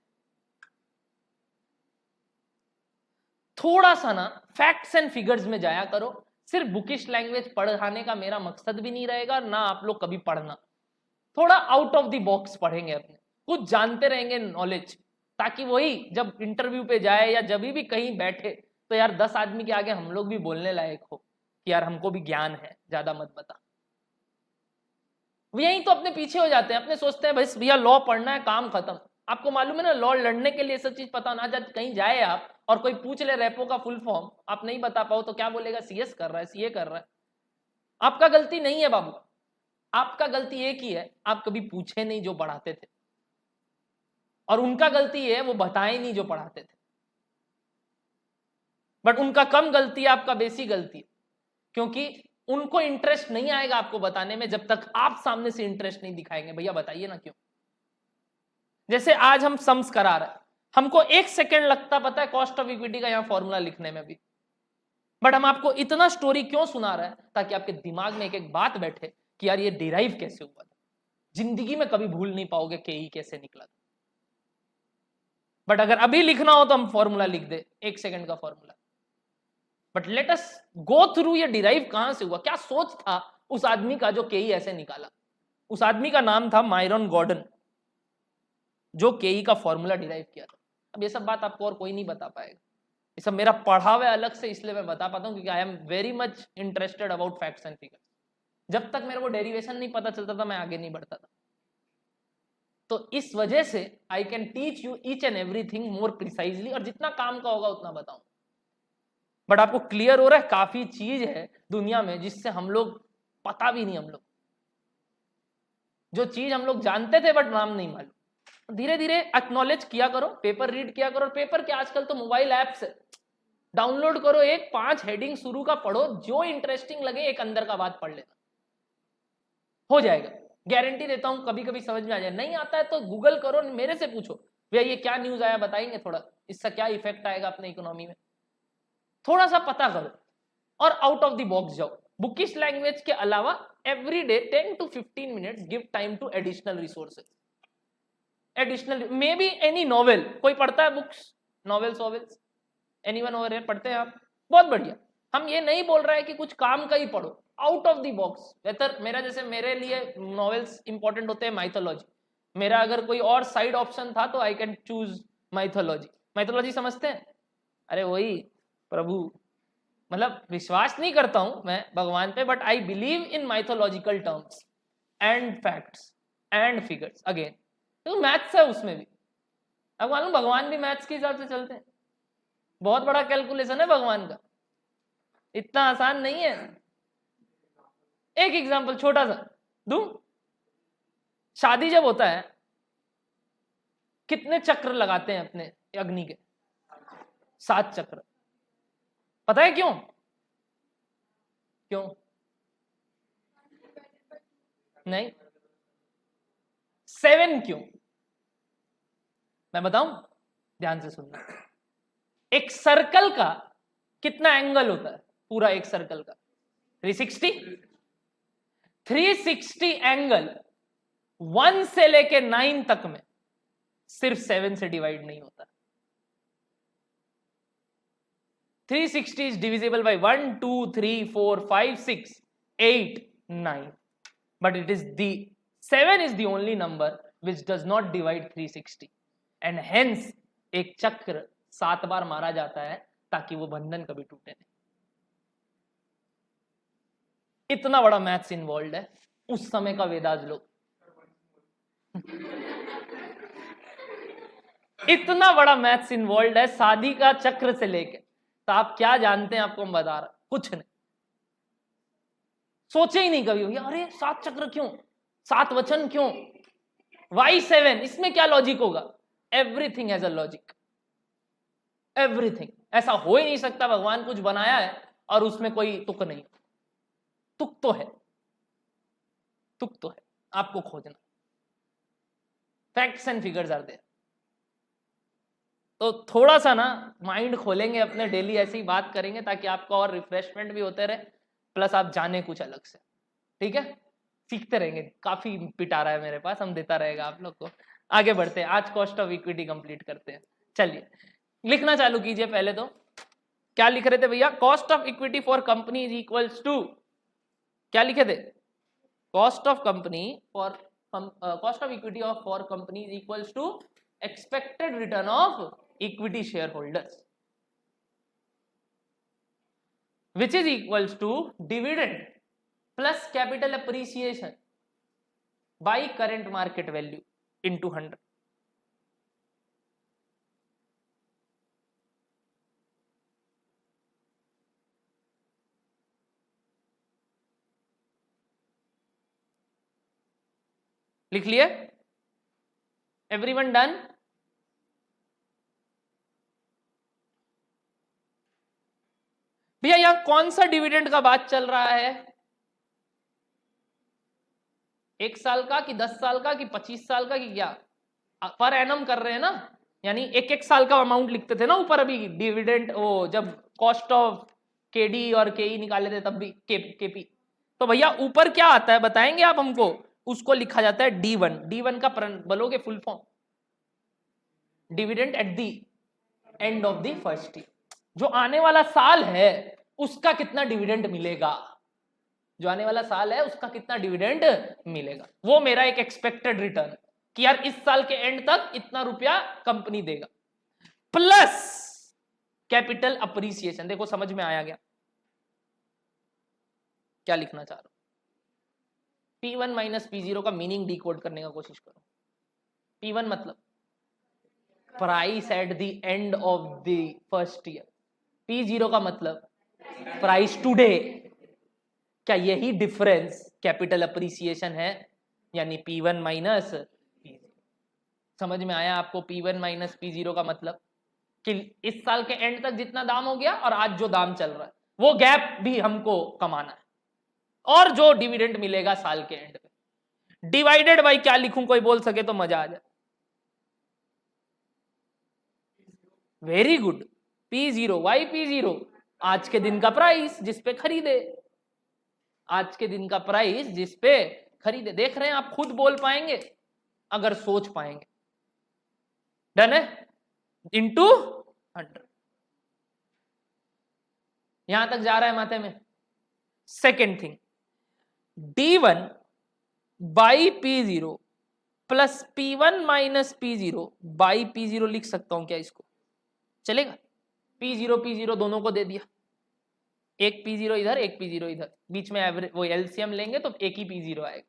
S1: थोड़ा सा ना फैक्ट्स एंड फिगर्स में जाया करो। सिर्फ बुकिश लैंग्वेज पढ़ाने का मेरा मकसद भी नहीं रहेगा, ना आप लोग कभी पढ़ना। थोड़ा आउट ऑफ द बॉक्स पढ़ेंगे, अपने कुछ जानते रहेंगे, नॉलेज, ताकि वही जब इंटरव्यू पे जाए या जब भी कहीं बैठे तो यार 10 आदमी के आगे हम लोग भी बोलने लायक हो कि यार हमको भी ज्ञान है, ज्यादा मत बता। यही तो अपने पीछे हो जाते हैं, अपने सोचते हैं बस भैया लॉ पढ़ना है, काम खत्म। आपको मालूम है ना, लॉ लड़ने के लिए सब चीज पता ना जाए, कहीं जाए आप और कोई पूछ ले रेपो का फुल फॉर्म, आप नहीं बता पाओ तो क्या बोलेगा? सीएस कर रहा है, सीए कर रहा है। आपका गलती नहीं है बाबू, आपका गलती एक ही है, आप कभी पूछे नहीं जो पढ़ाते थे, और उनका गलती है वो बताए नहीं जो पढ़ाते थे। बट उनका कम गलती है, आपका बेसी गलती है, क्योंकि उनको इंटरेस्ट नहीं आएगा आपको बताने में जब तक आप सामने से इंटरेस्ट नहीं दिखाएंगे। भैया बताइए ना क्यों। जैसे आज हम सम्स करा रहे हैं, हमको 1 सेकेंड लगता पता है कॉस्ट ऑफ इक्विटी का यहां फॉर्मूला लिखने में भी, बट हम आपको इतना स्टोरी क्यों सुना रहे हैं, ताकि आपके दिमाग में एक एक बात बैठे कि यार ये डिराइव कैसे हुआ था। जिंदगी में कभी भूल नहीं पाओगे केई कैसे निकला था। बट अगर अभी लिखना हो तो हम फॉर्मूला लिख दे, 1 सेकेंड का formula. But let us go through ये डिराइव कहां से हुआ, क्या सोच था उस आदमी का जो केई ऐसे निकाला। उस आदमी का नाम था मायरन गॉर्डन, जो केई का फॉर्मूला डिराइव किया था। अब ये सब बात आपको और कोई नहीं बता पाएगा, ये सब मेरा पढ़ा हुआ अलग से, इसलिए मैं बता पाता हूं क्योंकि I am very much interested about facts and figures. जब तक मेरे को डेरिवेशन नहीं पता चलता था मैं आगे नहीं बढ़ता था। तो इस वजह से I can teach you each and everything more precisely, और जितना काम का होगा उतना बताऊं। बट आपको क्लियर हो रहा है काफी चीज है दुनिया में जिससे हम लोग पता भी नहीं, हम लोग जो चीज हम लोग जानते थे बट नाम नहीं मालूम। धीरे धीरे एक्नॉलेज किया करो, पेपर रीड किया करो। पेपर के आजकल तो मोबाइल ऐप्स है, डाउनलोड करो, एक 5 हेडिंग शुरू का पढ़ो, जो इंटरेस्टिंग लगे एक अंदर का बात पढ़ लेना, हो जाएगा। गारंटी देता हूं कभी कभी समझ में आ जाए। नहीं आता है तो गूगल करो, मेरे से पूछो भैया ये क्या न्यूज आया बताएंगे थोड़ा, इसका क्या इफेक्ट आएगा अपने इकोनॉमी में, थोड़ा सा पता करो और आउट ऑफ द बॉक्स जाओ। बुकिश लैंग्वेज के अलावा every day 10 to 15 minutes give time to additional resources. Additional may be any novel, कोई पढ़ता है books, novels vowels, anyone over here पढ़ते हैं आप? बहुत बढ़िया। हम ये नहीं बोल रहे हैं कि कुछ काम का ही पढ़ो, आउट ऑफ द बॉक्स। बेहतर मेरा, जैसे मेरे लिए नॉवेल्स इंपॉर्टेंट होते हैं माइथोलॉजी, मेरा अगर कोई और साइड ऑप्शन था तो I can choose mythology. Mythology समझते हैं? अरे वही प्रभु, मतलब विश्वास नहीं करता हूं मैं भगवान पे, but I believe in mythological terms and facts and figures. Again तो मैथ्स है उसमें भी, अब मालूम भगवान भी मैथ्स के हिसाब से चलते हैं। बहुत बड़ा कैलकुलेशन है भगवान का, इतना आसान नहीं है। एक एग्जांपल छोटा सा दूं, शादी जब होता है कितने चक्र लगाते हैं अपने अग्नि के? 7 चक्र। पता है क्यों? क्यों नहीं, 7 क्यों? मैं बताऊं, ध्यान से सुनना। एक सर्कल का कितना एंगल होता है पूरा एक सर्कल का? 360। 360 एंगल 1 से लेके 9 तक में सिर्फ 7 से डिवाइड नहीं होता। 360 is divisible by 1, 2, 3, 4, 5, 6, 8, 9. But it is the 7 is the only number which does not divide 360. And hence एक चक्र 7 बार मारा जाता है ताकि वो बंधन कभी टूटे नहीं। इतना बड़ा मैथ्स इन्वॉल्व है उस समय का वेदाज लोग। इतना बड़ा मैथ्स इन्वॉल्व है शादी का चक्र से लेके, तो आप क्या जानते हैं? आपको हम बता रहा, कुछ नहीं। सोचे ही नहीं कभी भैया, अरे 7 चक्र क्यों, 7 वचन क्यों, वाई 7, इसमें क्या लॉजिक होगा? Everything has a logic, everything. ऐसा हो ही नहीं सकता भगवान कुछ बनाया है और उसमें कोई तुक नहीं। तुक तो है, तुक तो है, आपको खोजना। Facts and figures are there. तो थोड़ा सा ना माइंड खोलेंगे अपने, डेली ऐसी बात करेंगे ताकि आपका और रिफ्रेशमेंट भी होते रहे, प्लस आप जाने कुछ अलग से। ठीक है, सीखते रहेंगे। काफी पिटा रहा है मेरे पास, हम देता रहेगा आप लोग को। आगे बढ़ते हैं, आज कॉस्ट ऑफ इक्विटी कंप्लीट करते हैं। चलिए लिखना चालू कीजिए। पहले तो क्या लिख रहे थे भैया? Cost of equity for company is equals to, क्या लिखे थे? Cost of company for cost of equity of for company is equals to expected return of equity share holders, which is equals to dividend plus capital appreciation by current market value into 100. लिख लिए? Everyone done? भैया यहां कौन सा dividend का बात चल रहा है? 1 साल का कि 10 साल का कि 25 साल का कि क्या? पर एनम कर रहे हैं ना, यानी एक एक साल का अमाउंट लिखते थे ना ऊपर अभी डिविडेंड, वो जब कॉस्ट ऑफ केडी और केई निकाले थे तब भी केपी। तो भैया ऊपर क्या आता है बताएंगे आप हमको? उसको लिखा जाता है D1। D1 का बोलोगे full form? Dividend at the end of the first year. जो आने वाला साल है उसका कितना डिविडेंड मिलेगा, जो आने वाला साल है उसका कितना डिविडेंड मिलेगा, वो मेरा एक एक्सपेक्टेड रिटर्न कि यार इस साल के एंड तक इतना रुपया कंपनी देगा, प्लस कैपिटल अप्रिसिएशन। देखो समझ में आया गया क्या लिखना चाह रहा हूं? P1 माइनस P0 का मीनिंग डिकोड करने का कोशिश करो। P1 मतलब price at the end of the first year, P0 का मतलब प्राइस टुडे। क्या यही डिफरेंस कैपिटल अप्रिसिएशन है? यानी P1 माइनस P0। समझ में आया आपको? P1 माइनस P0 का मतलब कि इस साल के एंड तक जितना दाम हो गया और आज जो दाम चल रहा है वो गैप भी हमको कमाना है, और जो डिविडेंड मिलेगा साल के एंड पे डिवाइडेड बाई क्या लिखूं, कोई बोल सके तो मजा आ जाए। Very good, P0। Why P0? आज के दिन का प्राइस जिस पे खरीदे, आज के दिन का प्राइस जिस पे खरीदे। देख रहे हैं आप खुद बोल पाएंगे अगर सोच पाएंगे। डन है? इंटू 100। यहां तक जा रहा है माथे में? Second thing, D1 by P0 plus P1 minus P0 by P0 लिख सकता हूं क्या इसको? चलेगा? P0 दोनों को दे दिया, एक P0 इधर एक P0 इधर, बीच में एवरेज वो एलसीएम लेंगे तो एक ही P0 आएगा।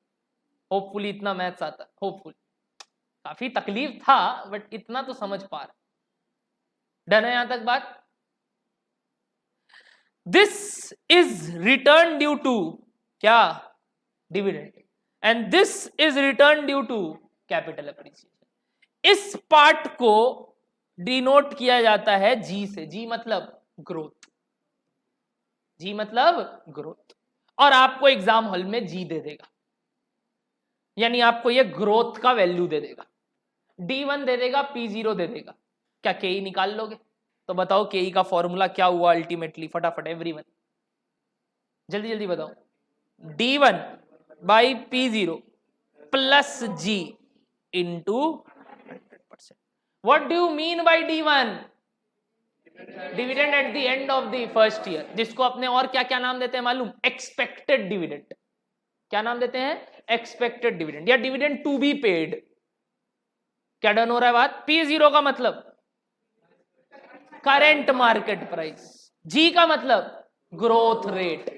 S1: होपफुली इतना मैथ्स आता है, होपफुली। काफी तकलीफ था बट इतना तो समझ पा रहे। डन है यहां तक बात? This is return due to क्या? Dividend. And this is return due to capital appreciation. इस पार्ट को डिनोट किया जाता है जी से। जी मतलब ग्रोथ, जी मतलब ग्रोथ। और आपको एग्जाम हॉल में जी दे देगा, यानी आपको ये ग्रोथ का वैल्यू दे देगा। D1 दे देगा, P0 दे देगा। क्या KE निकाल लोगे? तो बताओ KE का फॉर्मूला क्या हुआ अल्टीमेटली? फटाफट एवरीवन जल्दी जल्दी बताओ। D1 by P0 plus G into 100%। What do you mean by D1? Dividend at the end of the first year, जिसको अपने और क्या क्या नाम देते हैं मालूम? Expected dividend. क्या नाम देते हैं? एक्सपेक्टेड डिविडेंड या डिविडेंड टू बी पेड। क्या डन हो रहा है बात? P0 का मतलब करेंट मार्केट प्राइस, G का मतलब growth rate.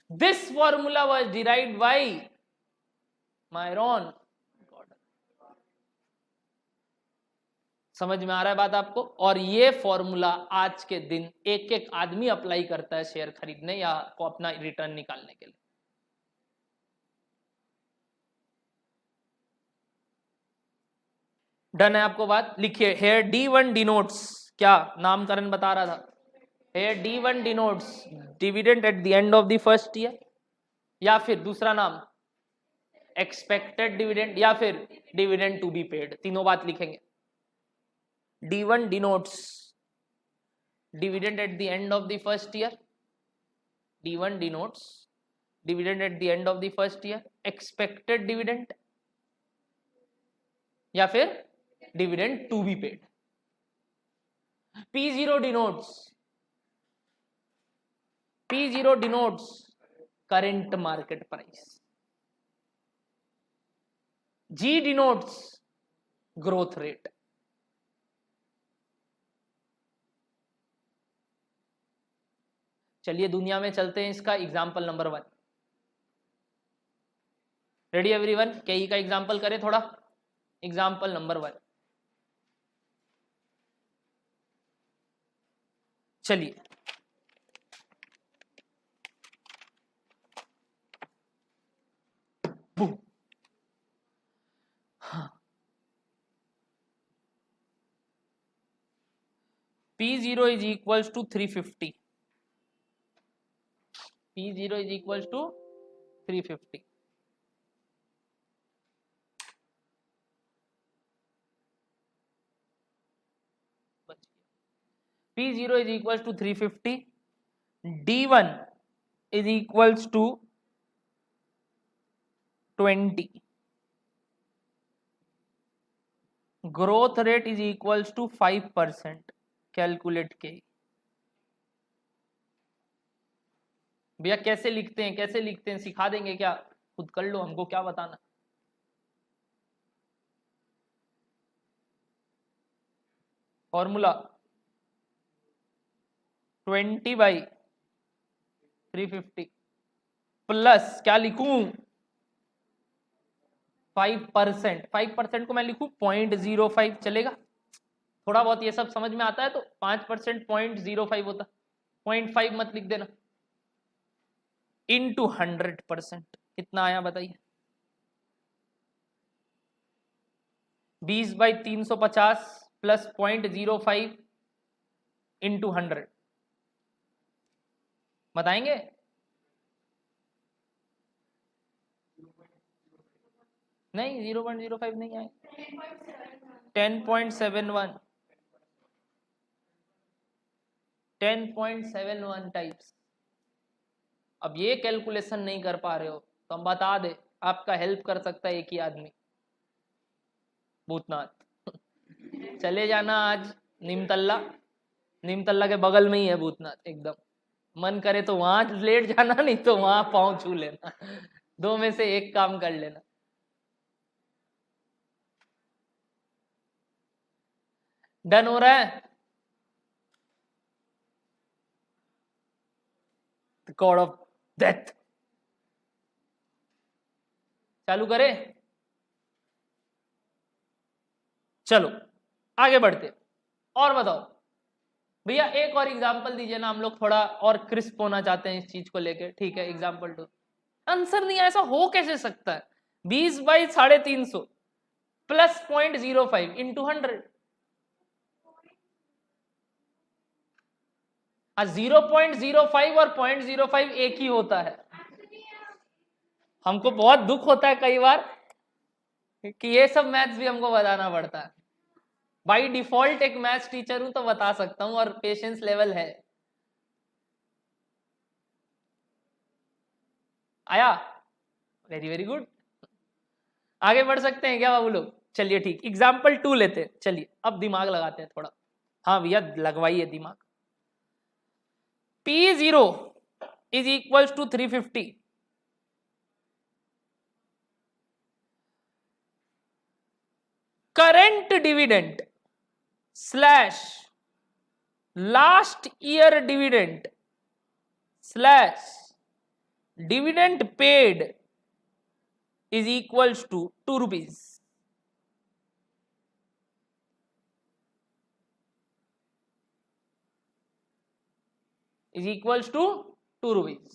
S1: This formula was derived bye Myron. समझ में आ रहा है बात आपको? और ये फॉर्मूला आज के दिन एक एक आदमी अप्लाई करता है शेयर खरीदने या को अपना रिटर्न निकालने के लिए। डन है आपको बात? लिखिए, हेयर D1 डिनोट्स क्या? नामकरण बता रहा था। Here D1 denotes dividend at the end of the first year, या फिर दूसरा नाम एक्सपेक्टेड डिविडेंड, या फिर डिविडेंड टू बी पेड। तीनों बात लिखेंगे। D1 denotes dividend at the end of the first year. D1 denotes dividend at the end of the first year, expected dividend या फिर dividend to be paid. P0 denotes current market price. G denotes growth rate. चलिए दुनिया में चलते हैं इसका example number 1। Ready everyone? KE का example करें थोड़ा। एग्जाम्पल नंबर 1, चलिए। P0 is equals to 350. P0 is equals to 350. P0 is equals to 350. D1 is equals to 20. Growth rate is equals to 5%. Calculate के भैया कैसे लिखते हैं सिखा देंगे क्या? खुद कर लो, हमको क्या बताना। फॉर्मूला 20/350 प्लस क्या लिखूं? 5%। 5% को मैं लिखूं 0.05, चलेगा? थोड़ा बहुत ये सब समझ में आता है तो 5% 0.05 होता, 0.5 मत लिख देना। इंटू 100% कितना आया बताइए? 20/350 प्लस 0.05 इंटू 100 बताएंगे? नहीं 0.05 नहीं आए, 10.71 टाइप्स। अब ये कैलकुलेशन नहीं कर पा रहे हो तो हम बता दे, आपका हेल्प कर सकता है एक ही आदमी, भूतनाथ। चले जाना आज नीमतल्ला के बगल में ही है भूतनाथ एकदम। मन करे तो वहां लेट जाना, नहीं तो वहां पाँव छू लेना। दो में से एक काम कर लेना। डन हो रहा है? God of death. चालू करें? चलो आगे बढ़ते। और बताओ भैया, एक और एग्जांपल दीजिए ना, हम लोग थोड़ा और क्रिस्प होना चाहते हैं इस चीज को लेके। ठीक है, एग्जांपल 2। आंसर नहीं, ऐसा हो कैसे सकता है? 20/350 प्लस 0.05 इंटू 100। 0.05 और 0.05 एक ही होता है। हमको बहुत दुख होता है कई बार कि ये सब मैथ्स भी हमको बताना पड़ता है। बाई डिफॉल्ट एक मैथ्स टीचर हूं तो बता सकता हूं और पेशेंस लेवल है। आया? Very very good. आगे बढ़ सकते हैं क्या बाबू लोग? चलिए ठीक, एग्जाम्पल 2 लेते हैं। चलिए अब दिमाग लगाते हैं थोड़ा। हाँ भैया लगवाइए दिमाग। P0 is equals to 350। Current dividend slash last year dividend slash dividend paid is equals to 2 rupees। is equals to 2 rupees।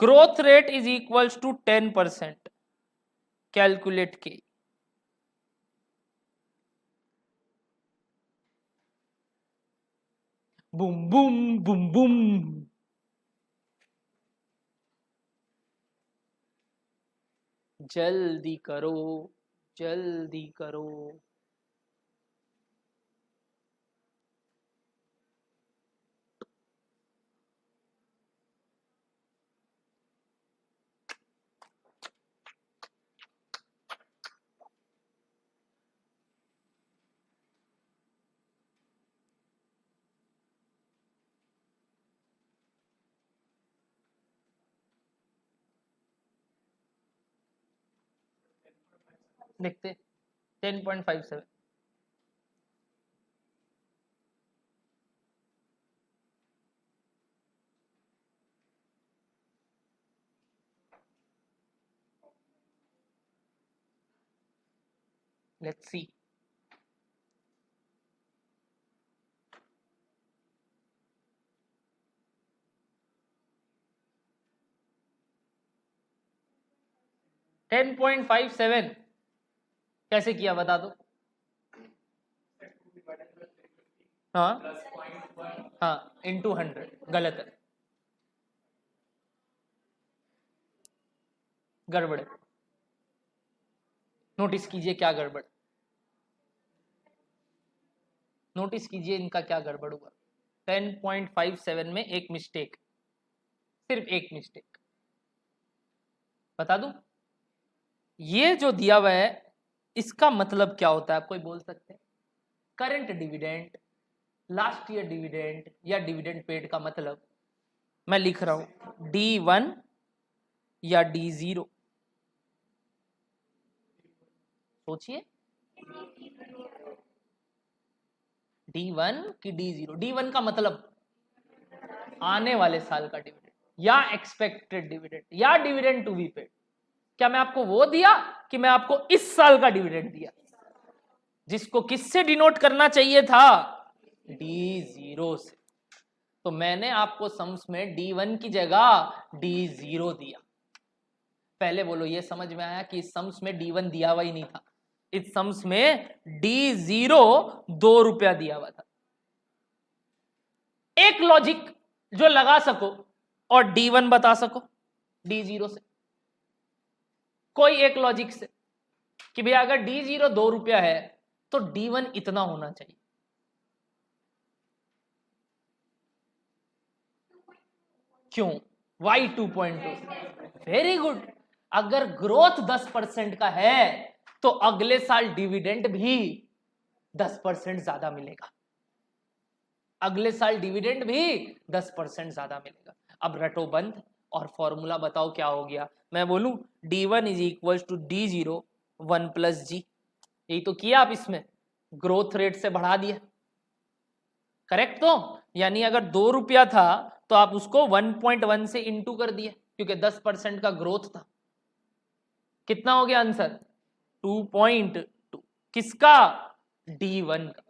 S1: growth rate is equals to 10%। Calculate के। Boom boom boom boom. जल्दी करो, जल्दी करो। देखते 10.57। Let's see. $10.57 कैसे किया बता दो? हाँ हाँ, इंटू 100 गलत है, गड़बड़ है। नोटिस कीजिए क्या गड़बड़, नोटिस कीजिए इनका क्या गड़बड़ हुआ। 10.57 में एक मिस्टेक, सिर्फ एक मिस्टेक। बता दूं ये जो दिया हुआ है इसका मतलब क्या होता है, आप कोई बोल सकते हैं? Current dividend, last year dividend या डिविडेंड पेड का मतलब मैं लिख रहा हूं D1 या D0। सोचिए D1 की D0। D1 का मतलब आने वाले साल का डिविडेंड या एक्सपेक्टेड डिविडेंड या डिविडेंड टू बी पेड। क्या मैं आपको वो दिया कि मैं आपको इस साल का डिविडेंड दिया, जिसको किससे डिनोट करना चाहिए था? D0 से। तो मैंने आपको सम्स में D1 की जगह D0 दिया। पहले बोलो ये समझ में आया कि इस सम्स में D1 दिया हुआ ही नहीं था, इस सम्स में D0 ₹2 दिया हुआ था। एक लॉजिक जो लगा सको और D1 बता सको D0 से, कोई एक लॉजिक से कि भैया अगर D0 ₹2 है तो D1 इतना होना चाहिए। क्यों? Y 2.2। Very good. अगर ग्रोथ 10% का है तो अगले साल डिविडेंड भी 10% ज्यादा मिलेगा, अगले साल डिविडेंड भी 10% ज्यादा मिलेगा। अब रटो बंद और फॉर्मूला बताओ क्या हो गया। मैं बोलूं D1 is equal to D0 1 + G, यही तो किया आप, इसमें ग्रोथ रेट से बढ़ा दिया, करेक्ट? तो यानी अगर ₹2 था तो आप उसको 1.1 से इंटू कर दिया क्योंकि 10% का ग्रोथ था। कितना हो गया आंसर? 2.2। किसका? D1 का।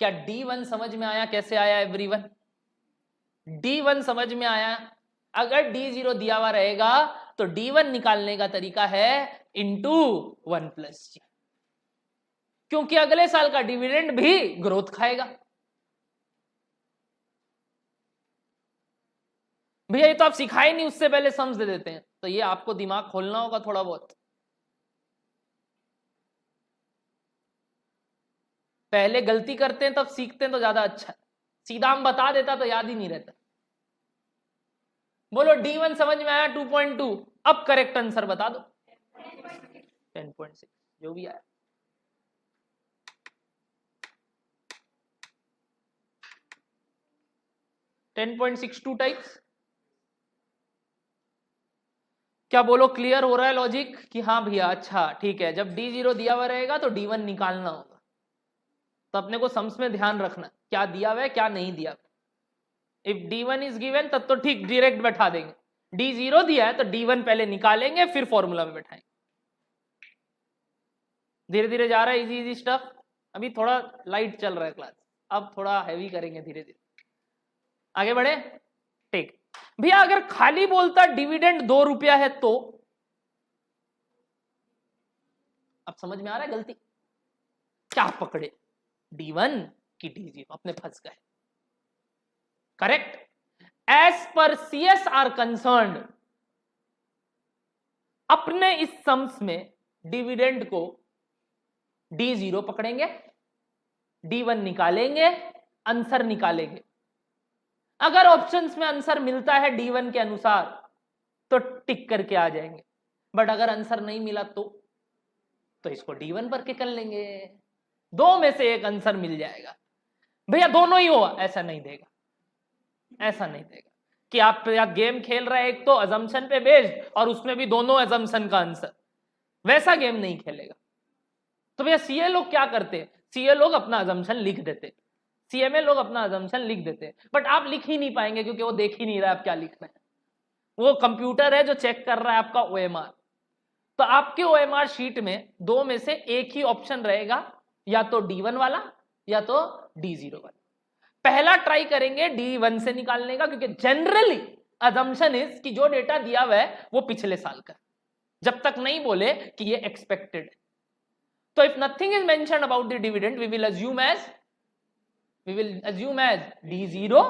S1: क्या D1 समझ में आया कैसे आया एवरीवन? D1 समझ में आया? अगर D0 दिया हुआ रहेगा तो D1 निकालने का तरीका है इंटू 1 + G, क्योंकि अगले साल का डिविडेंड भी ग्रोथ खाएगा। भैया ये तो आप सिखाए नहीं, उससे पहले समझ दे देते हैं, तो ये आपको दिमाग खोलना होगा थोड़ा बहुत। पहले गलती करते हैं तब सीखते हैं तो ज्यादा अच्छा है, सीधा हम बता देता तो याद ही नहीं रहता। बोलो D1 समझ में आया 2.2, अब करेक्ट आंसर बता दो। 10.6 जो भी आया। $10.62 टाइप्स। क्या बोलो क्लियर हो रहा है लॉजिक कि हाँ भैया अच्छा ठीक है, जब D0 दिया हुआ रहेगा तो D1 निकालना होगा। तो अपने को सम्स में ध्यान रखना क्या दिया हुआ है क्या नहीं दिया। इफ D1 इज गिवन तब तो ठीक डायरेक्ट बैठा देंगे, D0 दिया है तो D1 पहले निकालेंगे फिर फॉर्मूला में बैठाएंगे। धीरे धीरे जा रहा है इजी इजी स्टफ, अभी थोड़ा लाइट चल रहा है क्लास, अब थोड़ा हैवी करेंगे धीरे धीरे। आगे बढ़े, ठीक भैया। अगर खाली बोलता डिविडेंड ₹2 है तो अब समझ में आ रहा है गलती क्या पकड़े? D1 की D0, अपने फंस गए। Correct. As per CSR concern, अपने इस सम्स में डिविडेंड को D0 पकड़ेंगे, D1 निकालेंगे, आंसर निकालेंगे। अगर ऑप्शंस में आंसर मिलता है D1 के अनुसार तो टिक करके आ जाएंगे, बट अगर आंसर नहीं मिला तो इसको D1 पर के कर लेंगे, दो में से एक आंसर मिल जाएगा। भैया दोनों ही हो, ऐसा नहीं देगा, ऐसा नहीं देगा कि आप या गेम खेल रहे हैं एक तो अजम्पशन पे बेस्ड और उसमें भी दोनों अजम्पशन का आंसर, वैसा गेम नहीं खेलेगा। तो भैया सीए लोग क्या करते? सीए लोग अपना अजम्पशन लिख देते, सीएमए लोग अपना अजम्पशन लिख देते, बट आप लिख ही नहीं पाएंगे क्योंकि वो देख ही नहीं रहा है आप क्या लिख रहे हैं। वो कंप्यूटर है जो चेक कर रहा है आपका OMR। तो आपके OMR शीट में दो में से एक ही ऑप्शन रहेगा, या तो D1 वाला या तो D0 वाला। पहला ट्राई करेंगे D1 से निकालने का, क्योंकि जनरली अजम्पशन इज कि जो डेटा दिया हुआ है वो पिछले साल का, जब तक नहीं बोले कि ये एक्सपेक्टेड है। तो if nothing is mention about the dividend we will assume as we will assume as D0,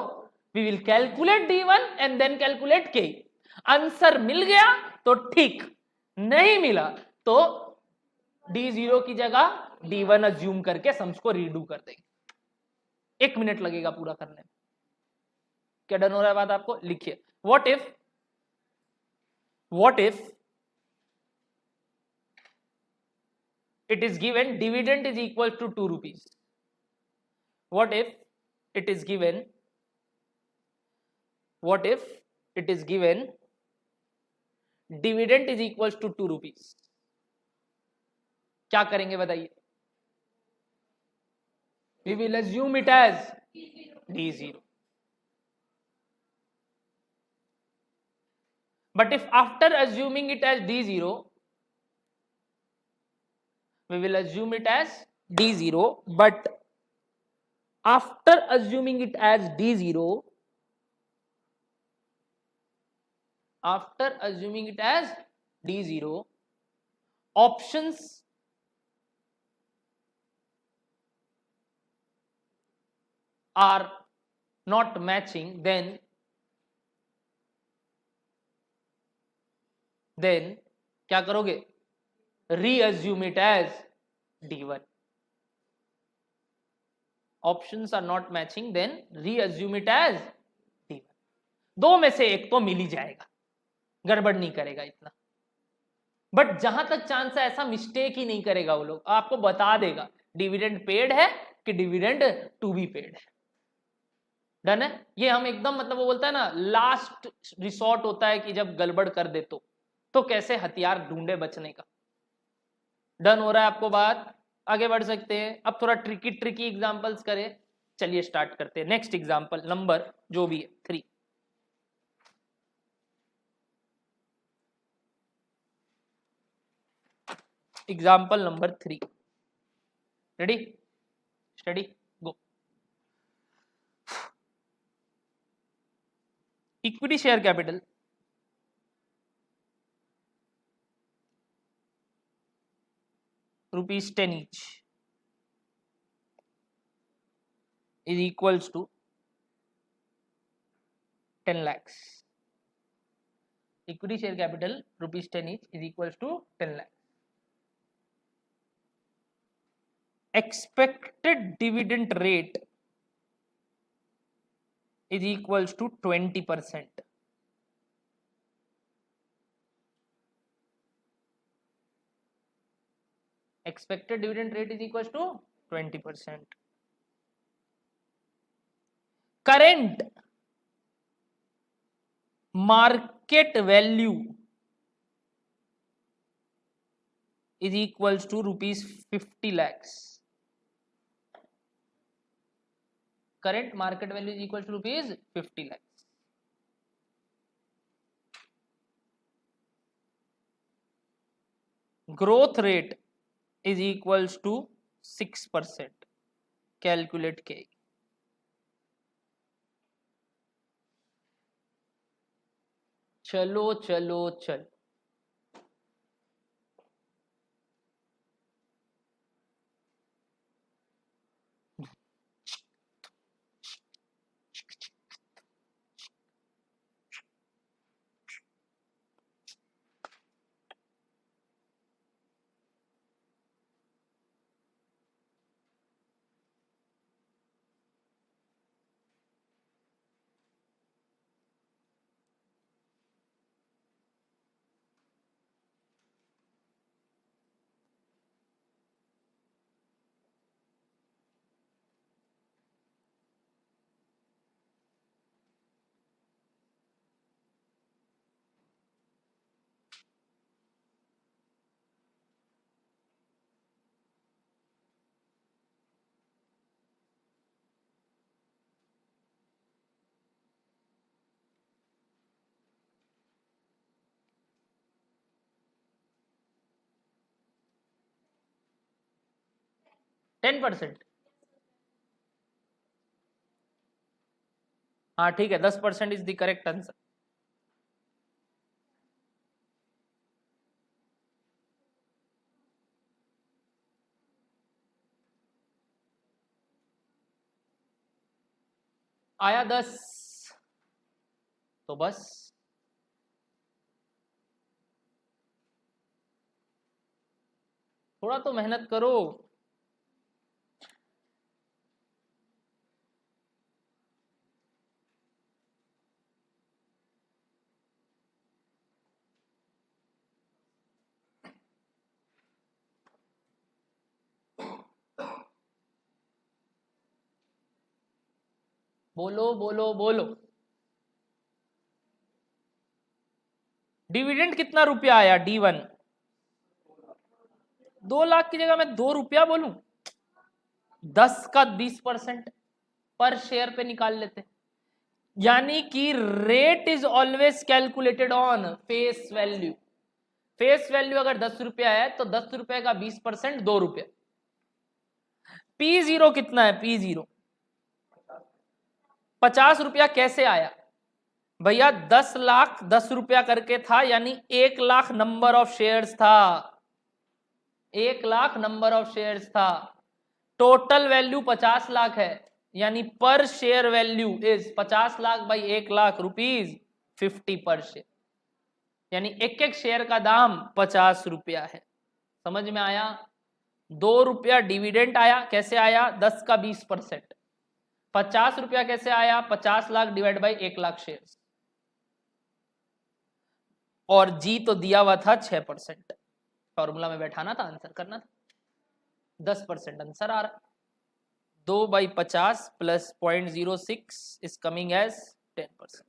S1: we will calculate D1 and then calculate K. Answer मिल गया तो ठीक, नहीं मिला तो D0 की जगह D1 अज्यूम करके सम्स को रीडू कर देंगे। 1 मिनट लगेगा पूरा करने में। क्या डन हो रहा है बात आपको? लिखिए, what if it is given dividend is equal to 2 rupees. What if it is given dividend is equals to 2 rupees? क्या करेंगे बताइए? We will assume it as D0. But if after assuming it as D0, we will assume it as D0, but after assuming it as D0, options are not matching, then क्या करोगे? Reassume it as D1. Options are not matching, then reassume it as D1. दो में से एक तो मिल ही जाएगा, गड़बड़ नहीं करेगा इतना। बट जहां तक चांस है ऐसा मिस्टेक ही नहीं करेगा वो लोग, आपको बता देगा डिविडेंड पेड है कि डिविडेंड टू बी पेड है। डन है? ये हम एकदम मतलब वो बोलता है ना, लास्ट रिसोर्ट होता है कि जब गड़बड़ कर दे तो कैसे हथियार ढूंढे बचने का। डन हो रहा है आपको बात? आगे बढ़ सकते हैं। अब थोड़ा ट्रिकी एग्जांपल्स करें। चलिए स्टार्ट करते हैं। नेक्स्ट एग्जांपल नंबर जो भी है 3। Example number 3। Ready, study, go. Equity share capital ₹10 each is equals to 10 lakhs. Equity share capital ₹10 each is equals to 10 lakhs. Expected dividend rate is equals to 20%. Expected dividend rate is equals to 20%. Current market value is equals to ₹50 lakhs. Current market value is equals to ₹50 lakhs. Growth rate is equals to 6%. Calculate K. चलो 10%। हाँ ठीक है, 10% is the correct answer. आया 10, तो बस थोड़ा तो मेहनत करो। बोलो बोलो बोलो। डिविडेंड कितना रुपया आया D1? 2 लाख की जगह मैं 2 रुपया बोलूं? 10 का 20% पर शेयर पे निकाल लेते। यानी कि rate is always calculated on face value. Face value अगर 10 रुपया है तो 10 रुपए का 20% 2 रुपया। P0 कितना है? P0 50 रुपया कैसे आया भैया? 10 लाख 10 रुपया करके था, यानी 1 लाख नंबर ऑफ शेयर्स था। 1 लाख नंबर ऑफ शेयर्स था। टोटल वैल्यू 50 लाख है, यानी पर share value is 50 lakh by 1 lakh rupees 50 पर शेयर, यानी एक एक शेयर का दाम 50 रुपया है। समझ में आया? 2 रुपया डिविडेंड आया। कैसे आया? 10 का 20%। 50 रुपया कैसे आया? 50 lakh divide by 1 lakh shares. और जी तो दिया हुआ था 6%। फॉर्मूला में बैठाना था, आंसर करना था। 10% आंसर आ रहा। 2/50 plus 0.06 is coming as 10%।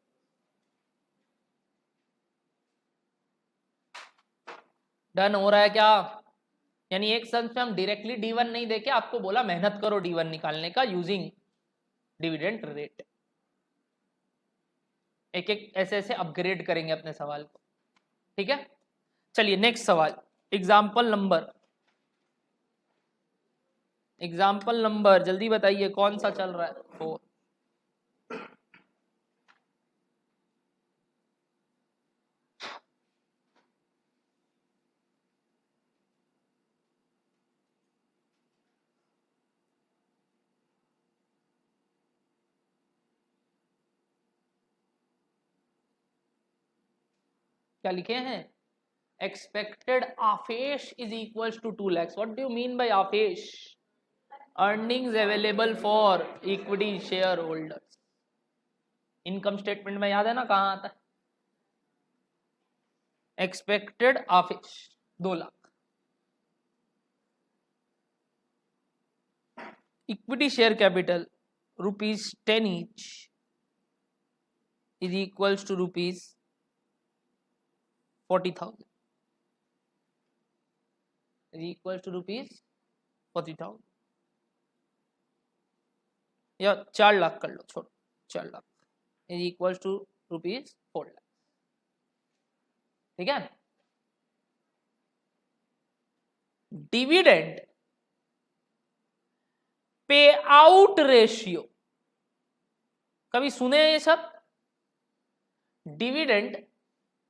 S1: Done हो रहा है क्या? यानी एक सेंस में हम डायरेक्टली D1 नहीं देके आपको बोला मेहनत करो D1 निकालने का यूजिंग डिविडेंड रेट। एक एक ऐसे ऐसे अपग्रेड करेंगे अपने सवाल को। ठीक है, चलिए नेक्स्ट सवाल। एग्जाम्पल नंबर जल्दी बताइए कौन सा चल रहा है? 4। क्या लिखे हैं? Expected AFESH is equals to 2 lakhs। What do you mean by AFESH? Earnings available for equity share holders. Income statement में याद है ना कहां आता है? Expected AFESH 2 lakh. Equity share capital ₹10 each is equals to ₹40,000 is equals to ₹40,000 या 4 लाख कर लो, छोड़ो 4 lakh is equals to ₹4 lakh. ठीक है। डिविडेंड पे आउट रेशियो कभी सुने ये सब? Dividend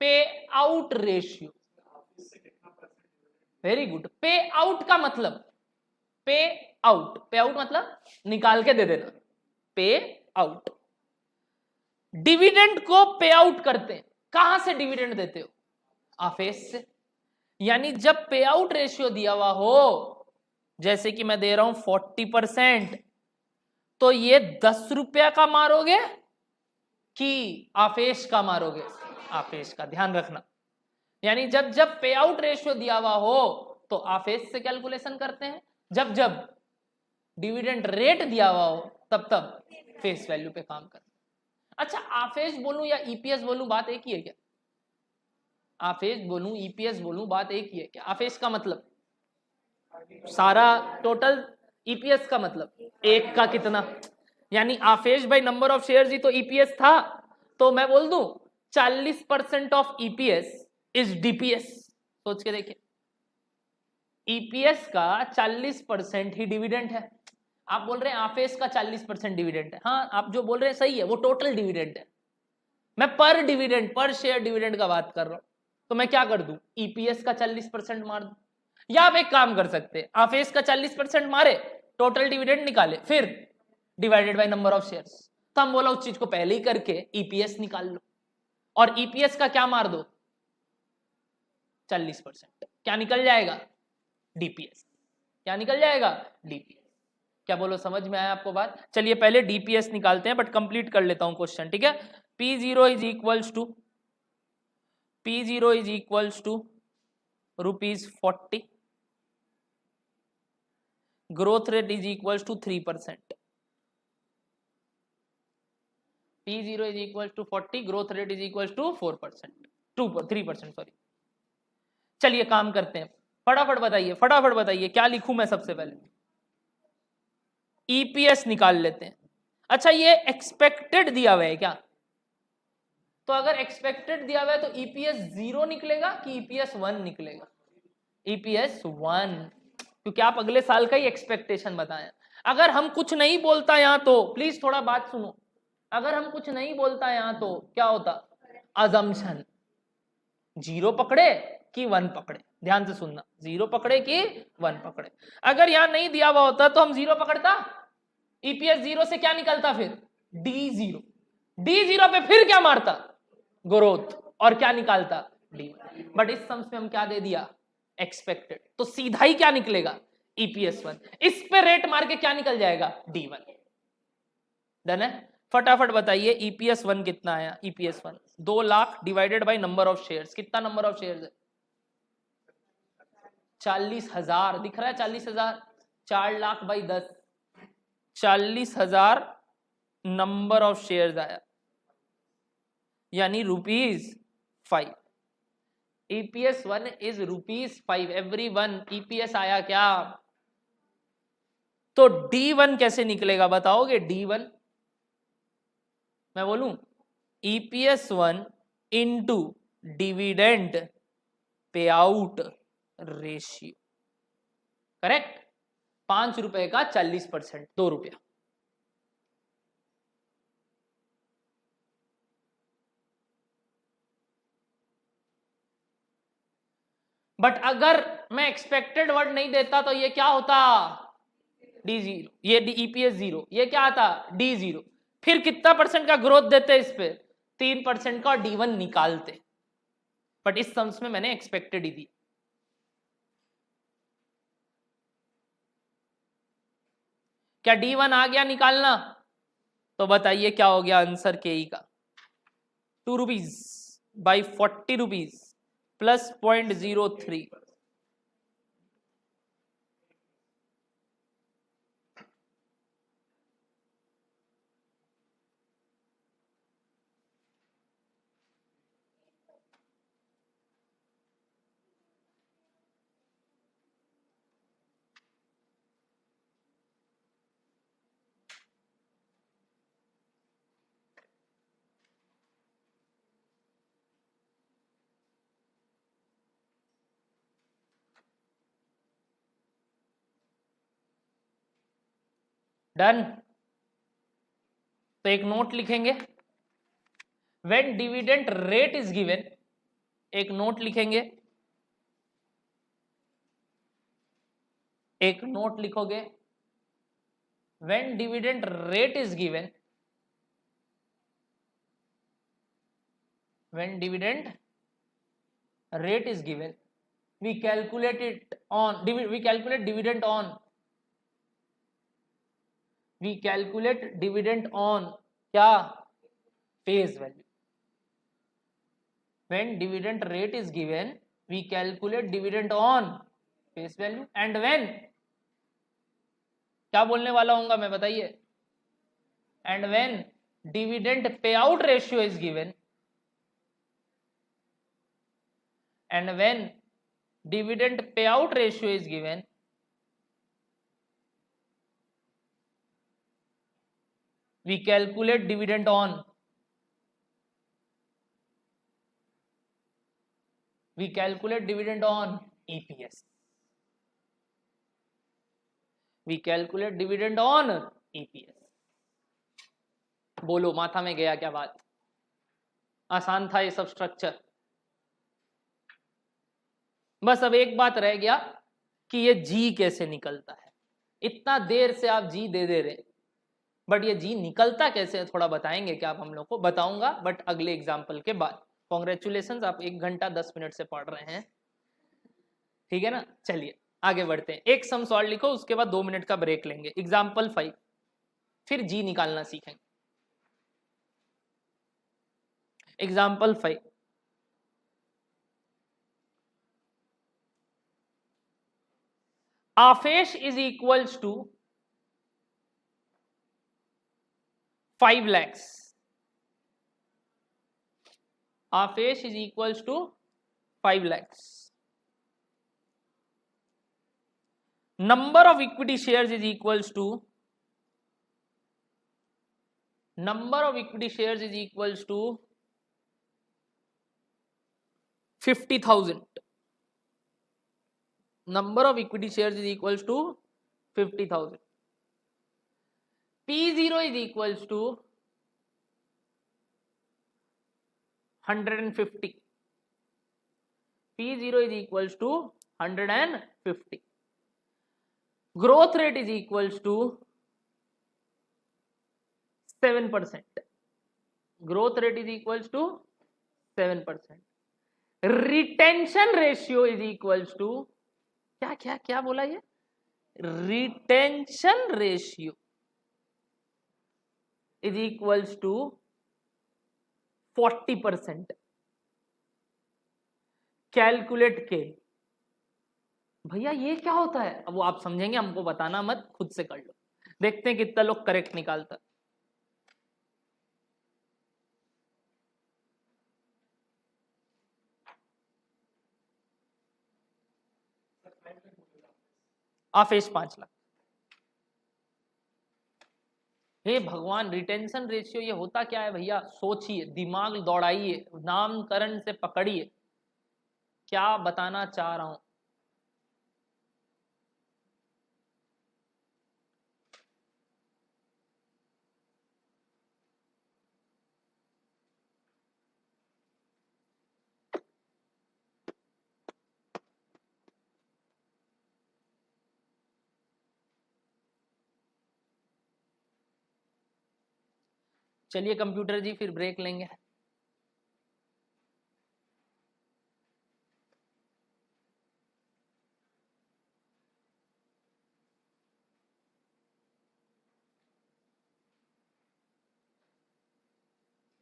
S1: pay out ratio, very good. पे आउट का मतलब, पे आउट मतलब निकाल के दे देना। पे आउट, डिविडेंड को पे आउट करते हैं। कहां से डिविडेंड देते हो? आफेस से। यानी जब पे आउट रेशियो दिया हुआ हो, जैसे कि मैं दे रहा हूं 40%, तो ये 10 रुपया का मारोगे कि आफेश का मारोगे? आफेश का, ध्यान रखना। यानी जब जब पे आउट रेशियो दिया हुआ हो तो आफेश से कैलकुलेशन करते हैं, जब जब डिविडेंड रेट दिया हुआ हो तब तब फेस वैल्यू पे काम करते हैं। अच्छा, आफेश बोलूं या ईपीएस बोलूं, बात एक ही है क्या? आफेश बोलूं ईपीएस बोलूं, बात एक ही है क्या? आफेश का मतलब सारा टोटल, ईपीएस का मतलब एक का कितना, यानी आफेश बाई नंबर ऑफ शेयर्स ही तो ईपीएस था। तो मैं बोल दूं 40% ऑफ ईपीएस इज डीपीएस। सोच के देखिए, ईपीएस का 40% ही डिविडेंड है। आप बोल रहे हैं आफेश का 40% डिविडेंड है। हाँ, आप जो बोल रहे हैं सही है, वो टोटल डिविडेंड है। मैं पर डिविडेंड, पर शेयर डिविडेंड का बात कर रहा हूं। तो मैं क्या कर दूं? ईपीएस का 40% मार दूं। या आप एक काम कर सकते हैं, आफेस का 40% मारे, टोटल डिविडेंड निकाले, फिर divided by number of shares. तो हम बोला उस चीज को पहले ही करके ईपीएस निकाल लो, और ईपीएस का क्या मार दो 40%, क्या निकल जाएगा डीपीएस, क्या निकल जाएगा डीपीएस। क्या बोलो, समझ में आया आपको बात? चलिए पहले डीपीएस निकालते हैं, बट कंप्लीट कर लेता हूं क्वेश्चन, ठीक है। P0 is equals to ₹40, growth rate is equals to 3%। P0 is equals to 40, growth rate is equals to 4%, 3%, sorry. चलिए काम करते हैं, फटाफट बताइए क्या लिखूं मैं सबसे पहले। ईपीएस निकाल लेते हैं। अच्छा, ये एक्सपेक्टेड दिया हुआ है क्या? तो अगर एक्सपेक्टेड दिया हुआ है तो ईपीएस 0 निकलेगा कि ईपीएस 1 निकलेगा? ईपीएस 1, क्योंकि आप अगले साल का ही एक्सपेक्टेशन बताएं। अगर हम कुछ नहीं बोलता यहां तो प्लीज थोड़ा बात सुनो, अगर हम कुछ नहीं बोलता यहां तो क्या होता? अजम्पशन, 0 पकड़े कि 1 पकड़े, ध्यान से सुनना, 0 पकड़े कि 1 पकड़े। अगर यहां नहीं दिया हुआ होता तो हम 0 पकड़ता, ईपीएस 0 से क्या निकलता फिर D0, D0 पे फिर क्या मारता ग्रोथ, और क्या निकालता D। बट इस सम्स में हम क्या दे दिया एक्सपेक्टेड, तो सीधा ही क्या निकलेगा ईपीएस 1, इस पे रेट मार के क्या निकल जाएगा D1। डन है? फटाफट बताइए ईपीएस 1 कितना आया? EPS 1 2 lakh divided by number of shares, कितना नंबर ऑफ शेयर्स है? 40,000, दिख रहा है 40,000, 4 lakh by 10, 40,000 number of shares आया, यानी ₹5। EPS 1 is ₹5। एवरीवन ईपीएस आया क्या? तो D1 कैसे निकलेगा बताओगे? D1 मैं बोलूं EPS 1 into dividend pay out ratio, correct. 5 रुपए का 40%, ₹2। बट अगर मैं एक्सपेक्टेड वर्ड नहीं देता तो ये क्या होता D0, ये ईपीएस 0, ये क्या आता D0। फिर कितना परसेंट का ग्रोथ देते इस पे? 3% का, D1 निकालते। बट इस सम्स में मैंने एक्सपेक्टेड ही दी। क्या D1 आ गया निकालना? तो बताइए क्या हो गया आंसर के का? ₹2 बाई ₹40 प्लस 0.03। डन? तो एक नोट लिखेंगे, when dividend rate is given, एक नोट लिखेंगे, एक नोट लिखोगे, when dividend rate is given, when dividend rate is given, we calculate it on, we calculate dividend on, we calculate dividend on क्या? face value। when dividend rate is given we calculate dividend on face value, and when, क्या बोलने वाला हूँगा मैं बताइए, and when dividend payout ratio is given, and when dividend payout ratio is given, we calculate dividend on, we calculate dividend on EPS, we calculate dividend on EPS। बोलो माथा में गया क्या बात? आसान था ये सब स्ट्रक्चर। बस अब एक बात रह गया कि ये जी कैसे निकलता है। इतना देर से आप जी दे रहे, बट ये जी निकलता कैसे है थोड़ा बताएंगे क्या आप हम लोग को? बताऊंगा बट अगले एग्जाम्पल के बाद। कॉन्ग्रेचुलेशन, आप 1 घंटा 10 मिनट से पढ़ रहे हैं, ठीक है ना। चलिए आगे बढ़ते हैं, एक सम सॉल्व लिखो, उसके बाद 2 मिनट का ब्रेक लेंगे। एग्जाम्पल 5, फिर जी निकालना सीखेंगे। Example 5, AFESH is equals to 5 lakhs. AFESH is equals to 5 lakhs. Number of equity shares is equals to, number of equity shares is equals to 50,000. Number of equity shares is equals to 50,000. P0 is equals to 150. P0 is equals to 150. Growth rate is equals to 7%. Growth rate is equals to 7%. Retention ratio is equals to, क्या क्या क्या बोला ये, retention ratio is equals to 40%. Calculate के, भैया ये क्या होता है? अब वो आप समझेंगे, हमको बताना मत, खुद से कर लो। देखते हैं कितना लोग करेक्ट निकालता। आफेश 5 लाख। हे भगवान, रिटेंशन रेशियो ये होता क्या है भैया? सोचिए, दिमाग दौड़ाइए, नामकरण से पकड़िए, क्या बताना चाह रहा हूं। चलिए कंप्यूटर जी, फिर ब्रेक लेंगे।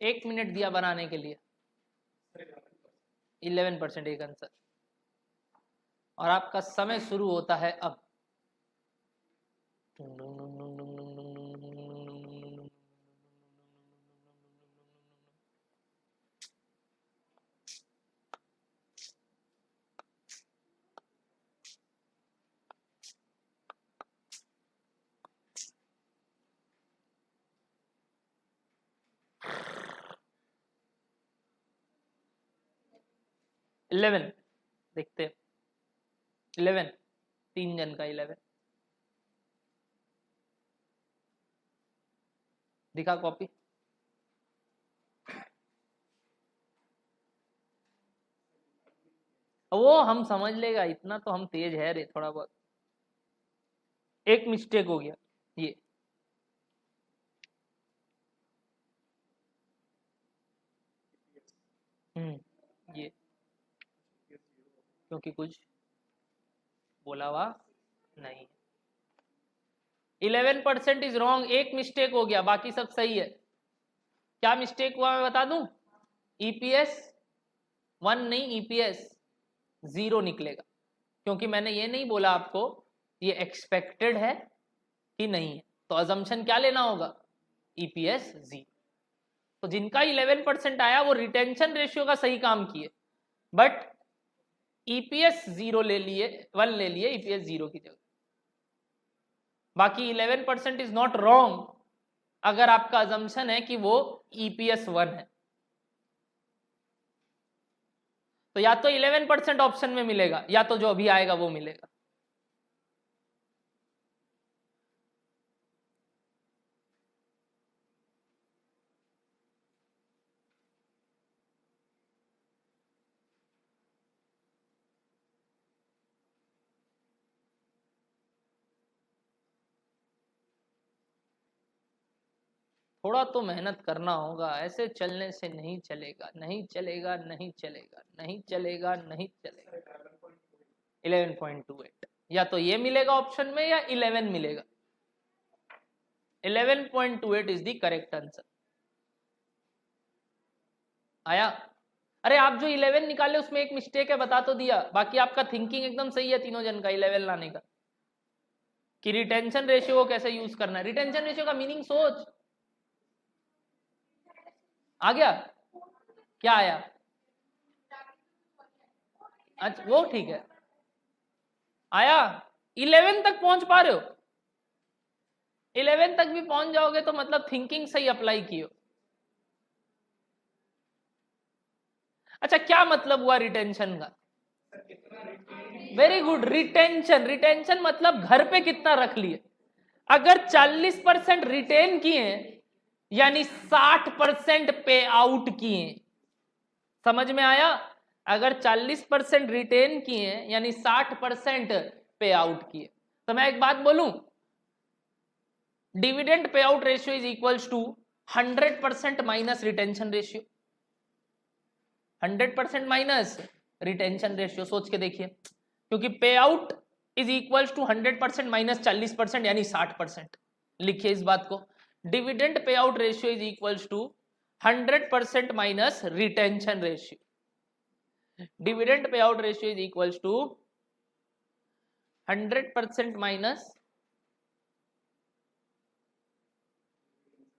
S1: एक मिनट दिया बनाने के लिए। 11% एक आंसर, और आपका समय शुरू होता है अब। इलेवन देखते, 11, 3 जन का 11 दिखा कॉपी। वो हम समझ लेगा, इतना तो हम तेज है रे, थोड़ा बहुत। एक मिस्टेक हो गया ये, ये क्योंकि कुछ बोला हुआ नहीं। 11% इज रॉन्ग, एक मिस्टेक हो गया, बाकी सब सही है। क्या मिस्टेक हुआ मैं बता दूं? ईपीएस 1 नहीं, ईपीएस 0 निकलेगा, क्योंकि मैंने ये नहीं बोला आपको ये एक्सपेक्टेड है कि नहीं है, तो अजम्पशन क्या लेना होगा? ईपीएस 0। तो जिनका 11% आया वो रिटेंशन रेशियो का सही काम किए, बट ईपीएस 0 ले लिए, 1 ले लिए ईपीएस 0 की जगह। बाकी 11% इज नॉट रॉन्ग अगर आपका अजम्पशन है कि वो ईपीएस 1 है। तो या तो 11% ऑप्शन में मिलेगा, या तो जो अभी आएगा वो मिलेगा। थोड़ा तो मेहनत करना होगा, ऐसे चलने से नहीं चलेगा, नहीं चलेगा, नहीं चलेगा, नहीं चलेगा, नहीं चलेगा। 11.28 या तो ये मिलेगा ऑप्शन में या 11 मिलेगा। 11.28 इज द करेक्ट आंसर। आया? अरे आप जो 11 निकाले उसमें एक मिस्टेक है, बता तो दिया, बाकी आपका थिंकिंग एकदम सही है तीनों जन का 11 लाने का, कि रिटेंशन रेशियो को कैसे यूज करना है। रिटेंशन रेशियो का मीनिंग सोच। आ गया? क्या आया? अच्छा वो ठीक है, आया? 11 तक पहुंच पा रहे हो? 11 तक भी पहुंच जाओगे तो मतलब थिंकिंग सही अप्लाई की हो। अच्छा क्या मतलब हुआ रिटेंशन का? Very good, retention. रिटेंशन मतलब घर पे कितना रख लिए। अगर 40% रिटेन किए यानी 60% पे आउट किए। समझ में आया? अगर 40% रिटेन किए यानी 60% पे आउट किए। तो मैं एक बात बोलूं, dividend pay out ratio is equals to 100% minus retention ratio. 100% minus retention ratio, सोच के देखिए, क्योंकि pay out is equals to 100% minus 40% यानी 60%। लिखिए इस बात को, dividend pay out ratio is equals to 100% minus retention ratio. Dividend pay out ratio is equals to 100% minus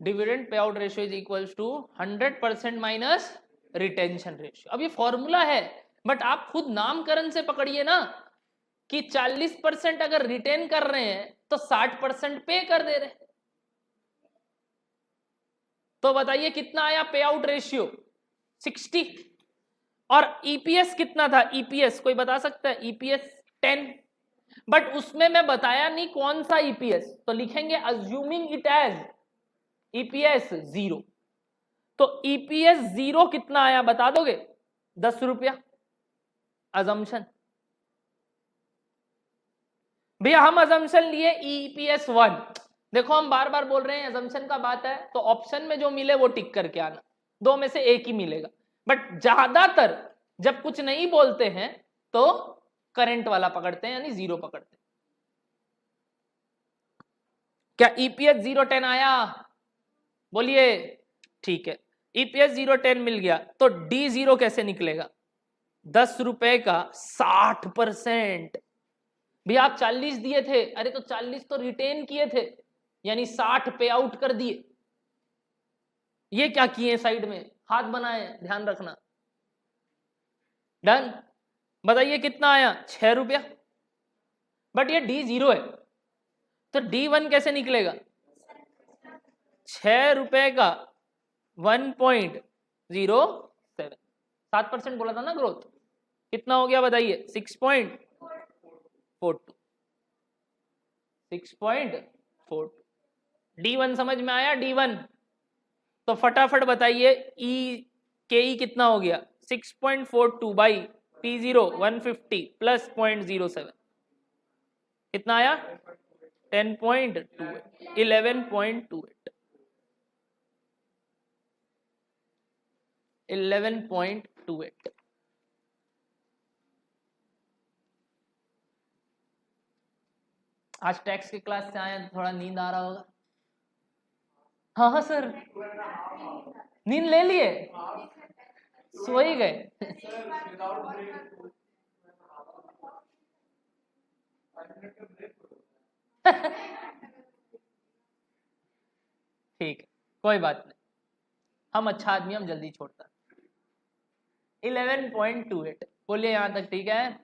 S1: dividend pay out ratio is equals to 100% minus retention ratio. अब ये formula है, but आप खुद नामकरण से पकड़िए ना, कि 40% अगर रिटेन कर रहे हैं तो 60% पे कर दे रहे हैं। तो बताइए कितना आया पे आउट रेशियो? 60। और ईपीएस कितना था? ईपीएस कोई बता सकता है? ईपीएस 10। बट उसमें मैं बताया नहीं कौन सा ईपीएस, तो लिखेंगे अज्यूमिंग इट एज ईपीएस 0। तो ईपीएस 0 कितना आया बता दोगे? 10 रुपया। अजम्पशन भैया, हम अजम्पशन लिए ईपीएस 1। देखो हम बार बार बोल रहे हैं अजम्पशन का बात है तो ऑप्शन में जो मिले वो टिक करके आना, दो में से एक ही मिलेगा। बट ज्यादातर जब कुछ नहीं बोलते हैं तो करंट वाला पकड़ते हैं, यानी 0 पकड़ते हैं। क्या ईपीएस 0.10 आया? बोलिए। ठीक है, ईपीएस 0.10 मिल गया, तो डी 0 कैसे निकलेगा? 10 रुपए का 60%। भैया आप 40 दिए थे, अरे तो 40 तो रिटेन किए थे, यानी 60 पे आउट कर दिए। ये क्या किए? साइड में हाथ बनाए, ध्यान रखना। डन। बताइए कितना आया? 6 रुपया। बट ये डी 0 है, तो डी 1 कैसे निकलेगा? 6 रुपए का 1.07। 7% बोला था ना ग्रोथ, कितना हो गया बताइए? 6.42। 6.42। D1 समझ में आया? D1 तो फटाफट बताइए, ई के ई कितना हो गया? 6.42 बाई P0 150 प्लस 0.07 कितना आया? 10.28 11.28 11.28। आज टैक्स की क्लास से आए थोड़ा नींद आ रहा होगा। हाँ हाँ सर, नींद ले लिए? सो ही गए? ठीक है, कोई बात नहीं, हम अच्छा आदमी, हम जल्दी छोड़ता। 11.28 बोलिए यहां तक ठीक है?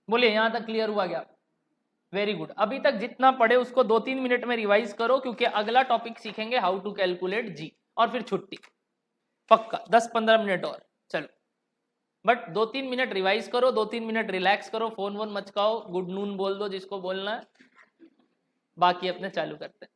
S1: बोलिए यहां तक क्लियर हुआ क्या? Very good. अभी तक जितना पढ़े उसको 2-3 मिनट में रिवाइज करो, क्योंकि अगला टॉपिक सीखेंगे हाउ टू कैलकुलेट जी, और फिर छुट्टी पक्का 10-15 मिनट और। चलो, बट 2-3 मिनट रिवाइज करो, 2-3 मिनट रिलैक्स करो, फोन वोन मचकाओ, गुड नून बोल दो जिसको बोलना है, बाकी अपने चालू करते हैं।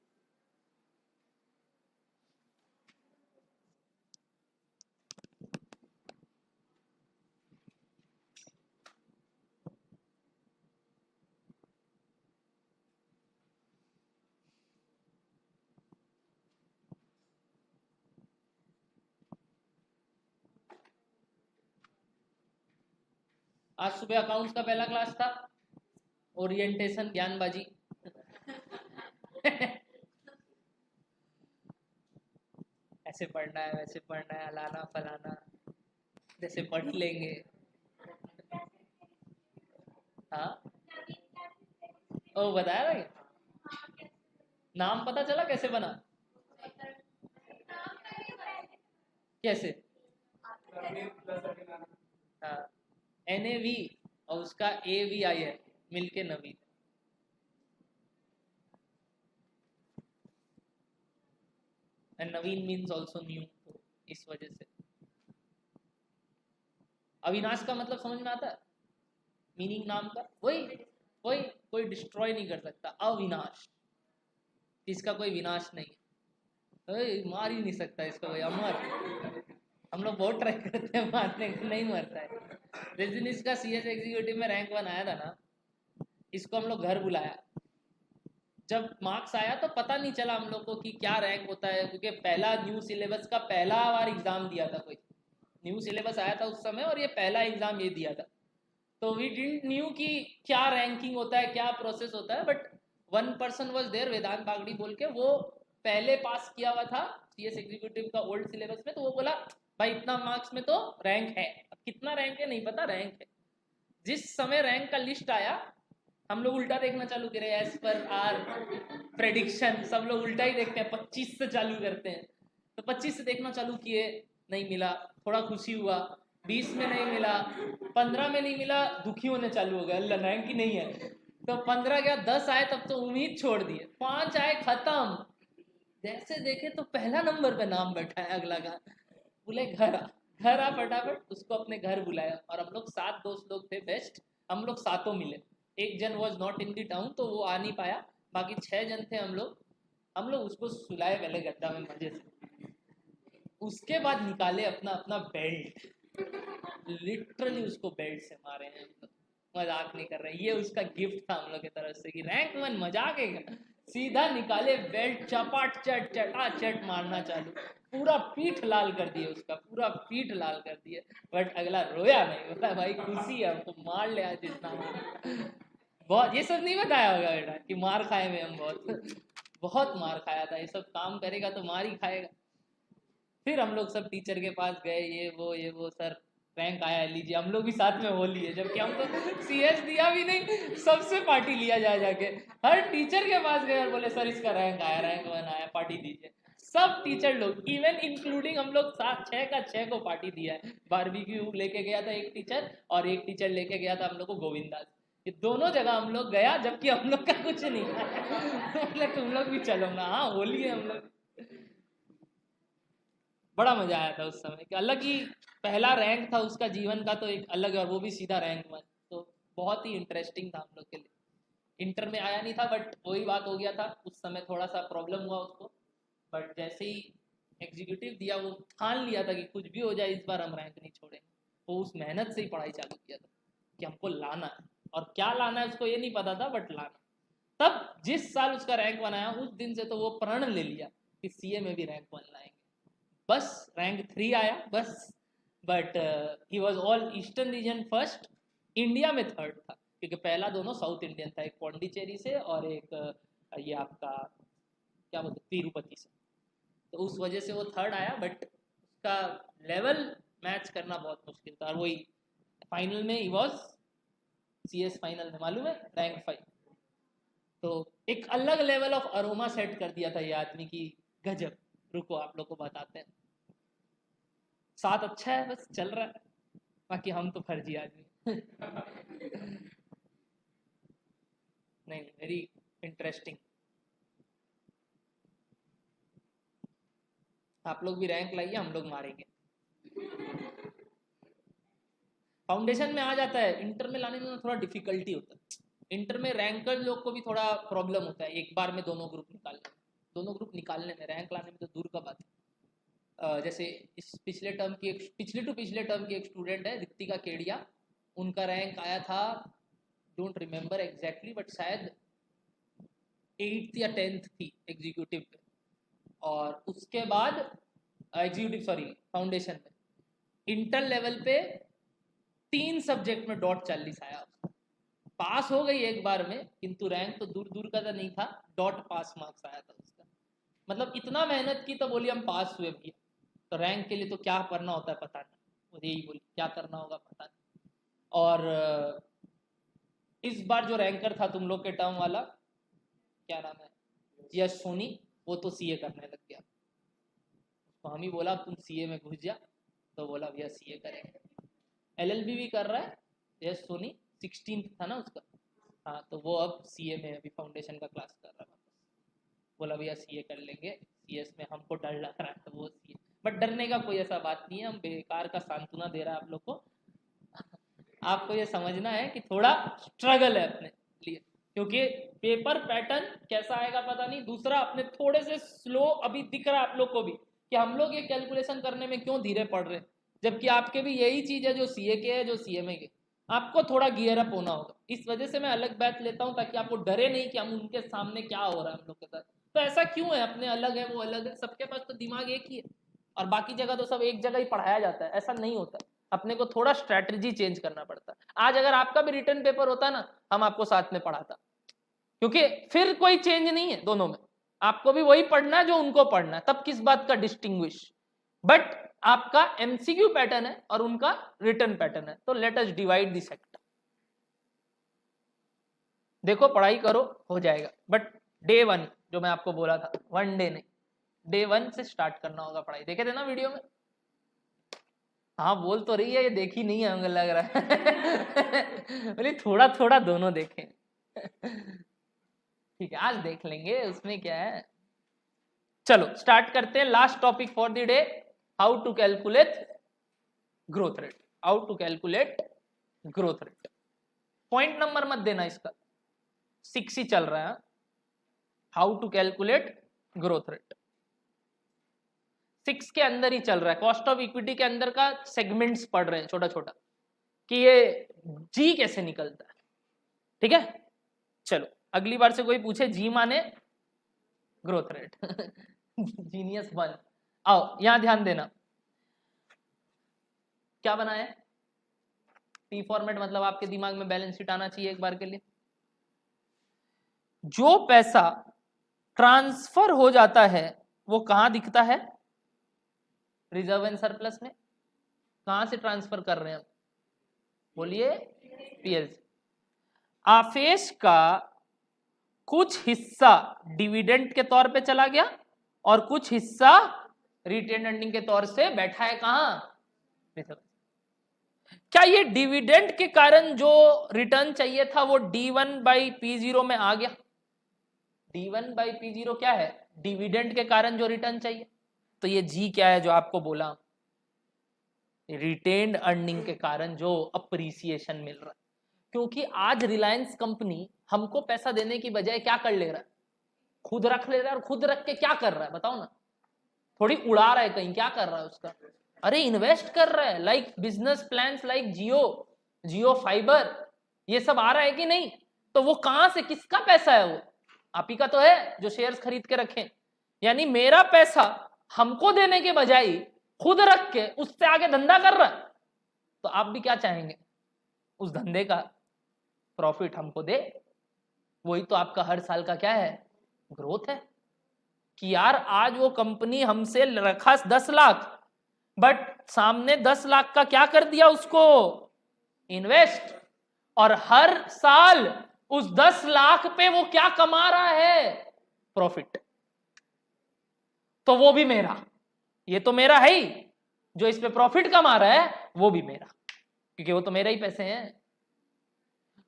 S1: आज सुबह अकाउंट्स का पहला क्लास था, ओरिएंटेशन ज्ञानबाजी ऐसे पढ़ना है वैसे पढ़ना है अलाना फलाना, जैसे पढ़ लेंगे। हाँ ओ बताया भाई, नाम पता चला कैसे बना? कैसे? हाँ NAV और उसका AVI है, मिलके Naveen. And Naveen means also new, तो इस वजह से। अविनाश का मतलब समझ में आता है? मीनिंग नाम का वही वही, कोई डिस्ट्रॉय नहीं कर सकता, अविनाश, इसका कोई विनाश नहीं है, मार ही नहीं सकता इसको कोई, अमर। हम लोग बहुत ट्राई करते हैं मारने को, नहीं मरता है। जिस दिन इसका CS एग्जीक्यूटिव में रैंक 1 आया था ना, इसको हम लोग घर बुलाया। जब मार्क्स आया तो पता नहीं चला हम लोग को कि क्या रैंक होता है, क्योंकि पहला न्यू सिलेबस का पहला बार एग्जाम दिया था, कोई न्यू सिलेबस आया था उस समय और ये पहला एग्जाम ये दिया था। तो वी डिडंट न्यू कि क्या रैंकिंग होता है, क्या प्रोसेस होता है। But one person was there, Vedant Bagdi बोल के, वो पहले पास किया हुआ था CS एग्जीक्यूटिव का ओल्ड सिलेबस में। तो वो बोला भाई इतना मार्क्स में तो रैंक है, अब कितना रैंक है नहीं पता, रैंक है। जिस समय रैंक का लिस्ट आया, हम लोग उल्टा देखना चालू करे, एज पर आर प्रेडिक्शन सब लोग उल्टा ही देखते हैं, 25 से चालू करते हैं। तो 25 से देखना चालू किए, नहीं मिला, थोड़ा खुशी हुआ, 20 में नहीं मिला, 15 में नहीं मिला, दुखी होने चालू हो गए, अल्लाह रैंक ही नहीं है। तो 15 गया, 10 आए तब तो उम्मीद छोड़ दिए, 5 आए खत्म। जैसे देखे तो पहला नंबर पे नाम बैठा है अगला का, बोले घर आ, घर आ फटाफट। उसको अपने घर बुलाया और हम लोग 7 दोस्त लोग थे बेस्ट, हम लोग सातों मिले। एक जन was not in the town तो वो आ नहीं पाया, बाकी 6 जन थे हम लोग। हम लोग उसको सुलाए पहले गद्दा में मजे से, उसके बाद निकाले अपना अपना बेल्ट, लिटरली उसको बेल्ट से मारे हैं हम लोग, मजाक नहीं कर रहे। ये उसका गिफ्ट था हम लोग की तरफ से कि रैंक 1 मजाक है, सीधा निकाले बेल्ट, चपाट चट चटा चट मारना चालू, पूरा पीठ लाल कर दिए उसका, पूरा पीठ लाल कर दिए। बट अगला रोया नहीं, बोला भाई खुशी है हमको, मार ले आज जितना मार। बहुत ये सब नहीं बताया होगा बेटा कि मार खाए में हम बहुत बहुत मार खाया था, ये सब काम करेगा तो मार ही खाएगा। फिर हम लोग सब टीचर के पास गए, ये वो सर रैंक आया है लीजिए, हम लोग भी साथ में हो लिए, जबकि हम तो CS दिया भी नहीं, सबसे पार्टी लिया जा जाके। हर टीचर के पास गए और बोले सर इसका रैंक आया, रैंक 1 आया, पार्टी दीजिए। सब टीचर लोग, इवन इंक्लूडिंग हम लोग 6 का 6 को पार्टी दिया है। बारबेक्यू लेके गया था एक टीचर, और एक टीचर लेके गया था हम लोग को गोविंदास, ये दोनों जगह हम लोग गया, जबकि हम लोग का कुछ नहीं था। तुम लोग भी चलो ना, हाँ होली है हम लोग। बड़ा मजा आया था उस समय कि अलग ही पहला रैंक था उसका जीवन का, तो एक अलग, और वो भी सीधा रैंक 1, तो बहुत ही इंटरेस्टिंग था हम लोग के लिए। इंटर में आया नहीं था, बट वही बात हो गया था, उस समय थोड़ा सा प्रॉब्लम हुआ उसको। बट जैसे ही एग्जीक्यूटिव दिया, वो ठान लिया था कि कुछ भी हो जाए इस बार हम रैंक नहीं छोड़ेंगे। तो उस मेहनत से ही पढ़ाई चालू किया था कि हमको लाना है, और क्या लाना है उसको ये नहीं पता था, बट लाना। तब जिस साल उसका रैंक 1 आया, उस दिन से तो वो प्रण ले लिया कि CA में भी रैंक 1 लाएंगे। बस रैंक 3 आया बस, but he was all eastern region first, India में थर्ड था, क्योंकि पहला दोनों साउथ इंडियन था, एक पौंडीचेरी से और एक ये आपका क्या बोलते तिरुपति से। तो उस वजह से वो थर्ड आया, बट उसका लेवल मैच करना बहुत मुश्किल था, और वही फाइनल में ही वॉज CS फाइनल में मालूम है रैंक 5। तो एक अलग लेवल ऑफ अरोमा सेट कर दिया था ये आदमी की, गजब। रुको आप लोग को बताते हैं। साथ अच्छा है, बस चल रहा है, बाकी हम तो फर्जी आदमी। नहीं, वेरी इंटरेस्टिंग। आप लोग भी रैंक लाइए, हम लोग मारेंगे। फाउंडेशन में आ जाता है, इंटर में लाने में थोड़ा डिफिकल्टी होता है। इंटर में रैंकर लोग को भी थोड़ा प्रॉब्लम होता है, एक बार में दोनों ग्रुप निकालने में, दोनों ग्रुप निकालने में, रैंक लाने में तो दूर का बात है। जैसे इस पिछले टू पिछले टर्म की एक स्टूडेंट है रितिका केडिया, उनका रैंक आया था, डोंट रिमेम्बर एग्जैक्टली, बट शायद 8th या 10th थी एग्जीक्यूटिव पे। और उसके बाद एग्जीक्यूटिव सॉरी फाउंडेशन में, इंटर लेवल पे 3 सब्जेक्ट में .40 आया, पास हो गई एक बार में, किंतु रैंक तो दूर दूर का तो नहीं था, .पास मार्क्स आया था उसका। मतलब इतना मेहनत की तो बोली हम पास हुए भैया। तो रैंक के लिए तो क्या करना होता है पता नहीं, मुझे यही बोली क्या करना होगा पता नहीं। और इस बार जो रैंकर था तुम लोग के टर्म वाला, क्या नाम है, यश सोनी, वो तो सीए करने लग गया। तो हम ही बोला तुम सीए में घुस जा, तो बोला भैया सीए करेंगे। एलएलबी भी कर रहा है यश सोनी, 16th था ना उसका, हाँ, तो वो अब सीए में अभी फाउंडेशन का क्लास कर रहा है। बोला भैया सीए कर लेंगे, सीएस में हमको डर लग रहा है, तो वो सीए, बट डरने का कोई ऐसा बात नहीं है, हम बेकार का सांत्वना दे रहा है आप लोग को। आपको ये समझना है कि थोड़ा स्ट्रगल है अपने लिए, क्योंकि पेपर पैटर्न कैसा आएगा पता नहीं। दूसरा, अपने थोड़े से स्लो अभी दिख रहा है आप लोग को भी कि हम लोग ये कैलकुलेशन करने में क्यों धीरे पड़ रहे हैं, जबकि आपके भी यही चीज है जो सीए के है, जो सीएमए के। आपको थोड़ा गियर अप होना होगा, इस वजह से मैं अलग बैच लेता हूँ ताकि आपको डरे नहीं कि हम उनके सामने क्या हो रहा है हम लोग के साथ। तो ऐसा क्यों है, अपने अलग है वो अलग है, सबके पास तो दिमाग एक ही है और बाकी जगह तो सब एक जगह ही पढ़ाया जाता है, ऐसा नहीं होता। अपने को थोड़ा स्ट्रैटेजी चेंज करना पड़ता है। आज अगर आपका भी रिटर्न पेपर होता ना, हम आपको साथ में पढ़ाता, क्योंकि फिर कोई चेंज नहीं है दोनों में, आपको भी वही पढ़ना है जो उनको पढ़ना है, तब किस बात का डिस्टिंग्विश। बट आपका एमसीक्यू पैटर्न है और उनका रिटर्न पैटर्न है, तो let us divide this sector. देखो पढ़ाई करो, हो जाएगा, बट डे 1 जो मैं आपको बोला था, 1 डे नहीं, डे 1 से स्टार्ट करना होगा पढ़ाई। देखे थे ना वीडियो में? हाँ बोल तो रही है, ये देखी नहीं है मुझे लग रहा है। बोली थोड़ा थोड़ा दोनों देखें। ठीक है, आज देख लेंगे, उसमें क्या है। चलो स्टार्ट करते हैं। Last topic for the day, how to calculate growth rate. How to calculate growth rate. Point number मत देना इसका, 6 ही चल रहा है। How to calculate growth rate 6 के अंदर ही चल रहा है। कॉस्ट ऑफ इक्विटी के अंदर का सेगमेंट्स पढ़ रहे हैं छोटा छोटा, कि ये जी कैसे निकलता है। ठीक है, चलो अगली बार से कोई पूछे जी माने ग्रोथ रेट, जीनियस बन। आओ यहां ध्यान देना, क्या बना है टी फॉर्मेट, मतलब आपके दिमाग में बैलेंस शीट आना चाहिए एक बार के लिए। जो पैसा ट्रांसफर हो जाता है वो कहां दिखता है? रिजर्व एंड सरप्लस में। कहां से ट्रांसफर कर रहे हैं हम? बोलिए, पीएल से। आफेस का कुछ हिस्सा डिविडेंड के तौर पे चला गया और कुछ हिस्सा रिटेन अर्निंग के तौर से बैठा है कहां? रिजर्व। क्या ये डिविडेंड के कारण जो रिटर्न चाहिए था वो D1/P0 में आ गया? D1/P0 क्या है? डिविडेंड के कारण जो रिटर्न चाहिए। तो ये जी क्या है जो आपको बोला? रिटेन्ड अर्निंग के कारण जो अप्रिसिएशन मिल रहा है। क्योंकि आज रिलायंस कंपनी हमको पैसा देने की बजाय क्या कर ले रहा है? खुद रख ले रहा है, और खुद रख के क्या कर रहा है बताओ ना? थोड़ी उड़ा रहा है कहीं, क्या कर रहा है उसका? अरे इन्वेस्ट कर रहा है, लाइक बिजनेस प्लान्स लाइक जियो फाइबर, ये सब आ रहा है कि नहीं? तो वो कहां से, किसका पैसा है? वो आप ही का तो है जो शेयर्स खरीद के रखें। यानी मेरा पैसा हमको देने के बजाय खुद रख के उससे आगे धंधा कर रहा है। तो आप भी क्या चाहेंगे? उस धंधे का प्रॉफिट हमको दे। वही तो आपका हर साल का क्या है? ग्रोथ है। कि यार आज वो कंपनी हमसे रखा 10 लाख, बट सामने 10 लाख का क्या कर दिया उसको? इन्वेस्ट। और हर साल उस 10 लाख पे वो क्या कमा रहा है? प्रॉफिट। तो वो भी मेरा, ये तो मेरा है ही, जो इस पे प्रॉफिट कमा रहा है वो भी मेरा, क्योंकि वो तो मेरे ही पैसे हैं।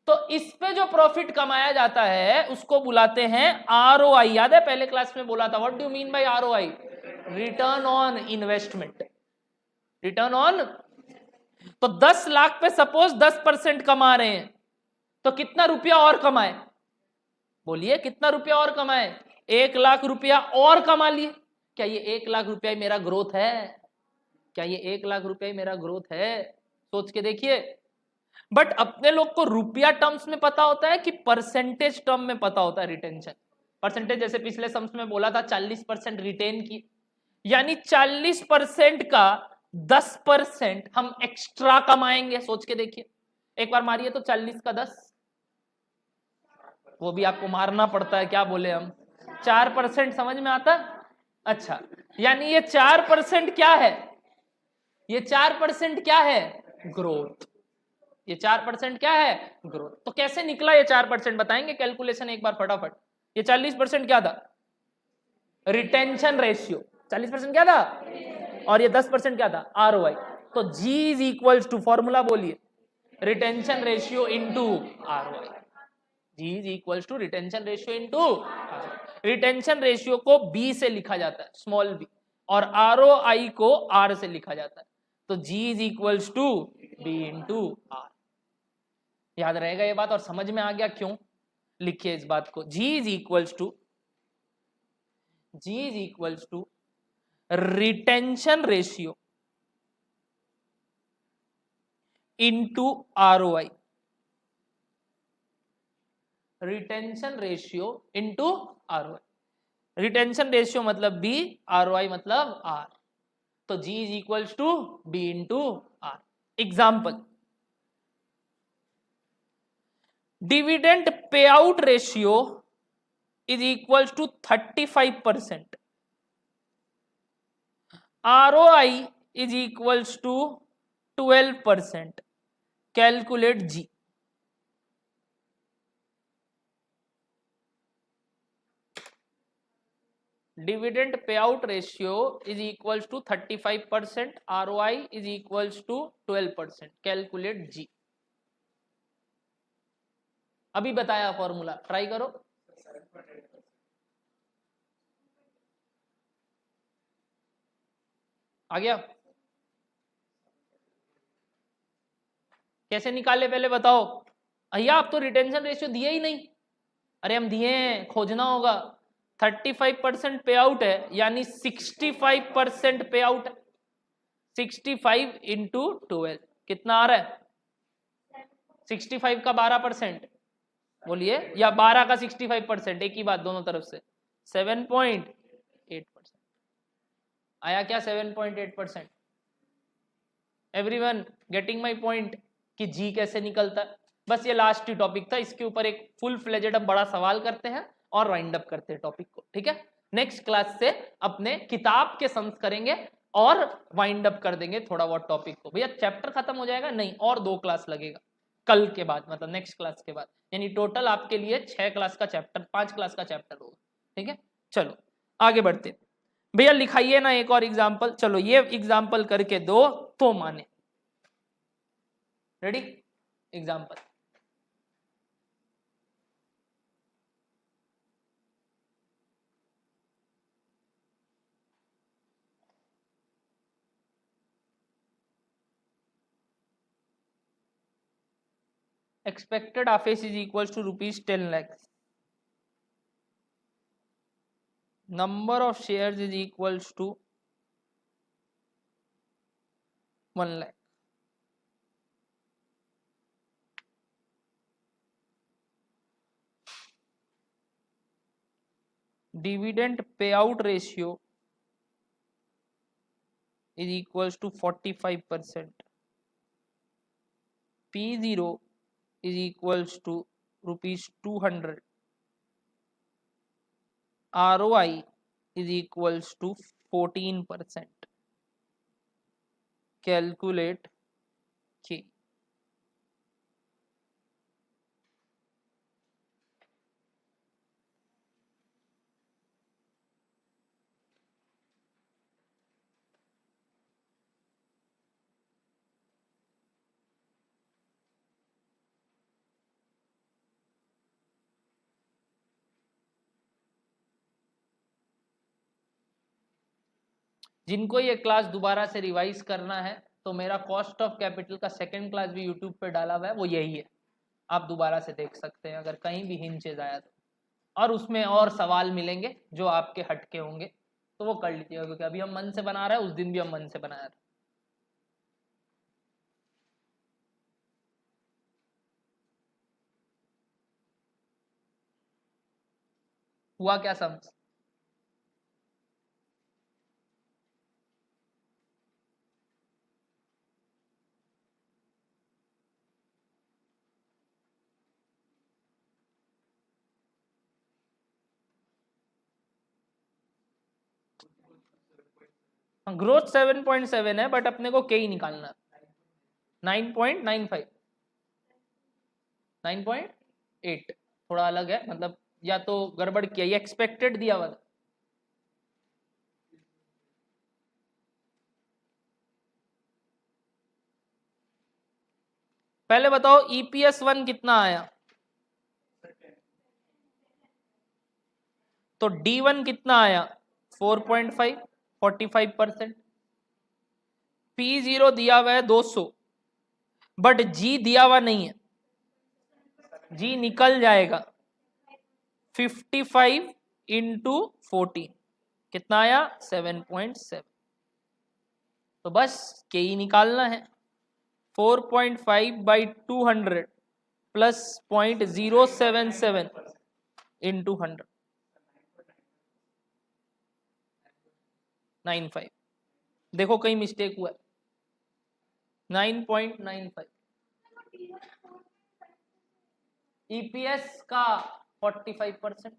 S1: तो इस पे जो प्रॉफिट कमाया जाता है उसको बुलाते हैं ROI। याद है पहले क्लास में बोला था, what do you mean bye ROI? Return on investment. Return on. तो 10 लाख पे सपोज 10% कमा रहे हैं, तो कितना रुपया और कमाए? बोलिए कितना रुपया और कमाए? 1 लाख रुपया और कमा लिए। क्या ये 1 लाख रुपया मेरा ग्रोथ है? क्या ये 1 लाख रुपया मेरा ग्रोथ है? सोच के देखिए। बट अपने लोग को रुपया टर्म्स में पता होता है कि परसेंटेज टर्म में पता होता है रिटेंशन। परसेंटेज जैसे पिछले सम्स में बोला था 40% रिटेन की, यानी 40% का 10% हम एक्स्ट्रा कमाएंगे, सोच के देखिए, एक बार मारिए तो 40 का 10, वो भी आपको मारना पड़ता है, क्या बोले हम, 4%, समझ में आता। अच्छा, यानी ये 4% क्या है, ये 4% क्या है, ग्रोथ। ये 4% क्या है, ग्रोथ। तो कैसे निकला ये 4%, बताएंगे कैलकुलेशन एक बार फटाफट। ये 40% क्या था, रिटेंशन रेशियो, 40% क्या था, और ये 10% क्या था, आरओआई। तो G is equals to, formula बोलिए, retention ratio into ROI. G is equals to retention ratio into, retention ratio को बी से लिखा जाता है, स्मॉल बी, और आरओआई को आर से लिखा जाता है। तो G is equals to B into R. याद रहेगा ये बात, और समझ में आ गया क्यों, लिखिए इस बात को, G is equals to, G is equals to retention ratio into ROI, retention ratio into ROI. Retention ratio मतलब बी, आरओआई मतलब आर। तो G is equals to B into R. Example, dividend pay out ratio is equals to 35%, ROI is equals to 12%. Calculate G. Dividend payout ratio is equals to 35%. ROI is equals to 12%. Calculate G. अभी बताया formula, try करो। आ गया, कैसे निकाले पहले बताओ। भैया आप तो रिटेंशन रेशियो दिए ही नहीं। अरे हम दिए हैं, खोजना होगा। 35% पे आउट है, यानी 65% पे आउट है। 65 इंटू 12 कितना आ रहा है, 65 का 12%, बोलिए, या 12 का 65%, एक ही बात दोनों तरफ से, 7.8%। आया क्या 7.8%? एवरीवन गेटिंग माय पॉइंट कि जी कैसे निकलता है। बस ये लास्ट ही टॉपिक था, इसके ऊपर एक फुल फ्लेजेड अब बड़ा सवाल करते हैं और वाइंड अप करते हैं टॉपिक को, ठीक है। नेक्स्ट क्लास से अपने किताब के सम्स करेंगे और वाइंड अप कर देंगे थोड़ा बहुत टॉपिक को। भैया चैप्टर खत्म हो जाएगा नहीं, और 2 क्लास लगेगा कल के बाद, मतलब नेक्स्ट क्लास के बाद, यानी टोटल आपके लिए 6 क्लास का चैप्टर, 5 क्लास का चैप्टर होगा, ठीक है। चलो आगे बढ़ते हैं। भैया लिखाइए ना एक और एग्जाम्पल, चलो ये एग्जाम्पल करके दो तो माने। Ready, example, expected office is equals to rupees 10 lakhs, number of shares is equals to 1 lakh, dividend payout ratio is equals to 45%, P0 is equals to rupees 200, ROI is equals to 14%. Calculate K. जिनको ये class दोबारा से revise करना है तो मेरा cost of capital का second class भी यूट्यूब पे डाला हुआ है, वो यही है, आप दोबारा से देख सकते हैं अगर कहीं भी हिंचेज आया तो। और उसमें और सवाल मिलेंगे जो आपके हटके होंगे, तो वो कर लीजिएगा, क्योंकि अभी हम मन से बना रहे हैं, उस दिन भी हम मन से बनाया था। हुआ क्या समझ, ग्रोथ 7.7 है बट अपने को के ही निकालना है 9.95 9.8 थोड़ा अलग है, मतलब या तो गड़बड़ किया, ये एक्सपेक्टेड दिया हुआ था। पहले बताओ EPS 1 कितना आया, तो D1 कितना आया 4.5 45%। P0 दिया हुआ है 200 बट G दिया हुआ नहीं है, G निकल जाएगा 55 इंटू 14 कितना आया 7.7। तो बस के ही निकालना है 4.5 बाई 200 प्लस 0.077 इंटू 100 95। देखो कहीं मिस्टेक हुआ है 9.95। EPS का 45%।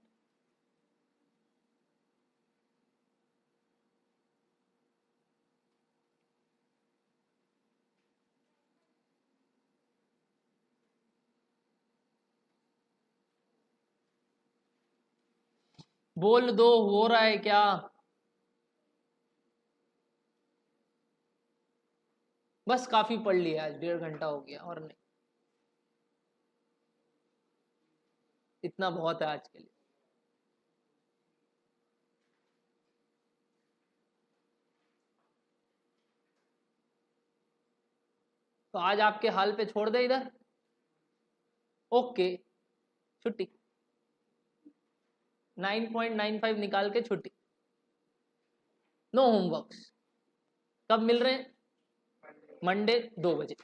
S1: बोल दो हो रहा है क्या, बस काफी पढ़ लिया आज, 1.5 घंटा हो गया और नहीं, इतना बहुत है आज के लिए। तो आज आपके हाल पे छोड़ दे इधर, ओके छुट्टी 9.95 निकाल के छुट्टी, नो होमवर्क्स। कब मिल रहे हैं, मंडे 2 बजे।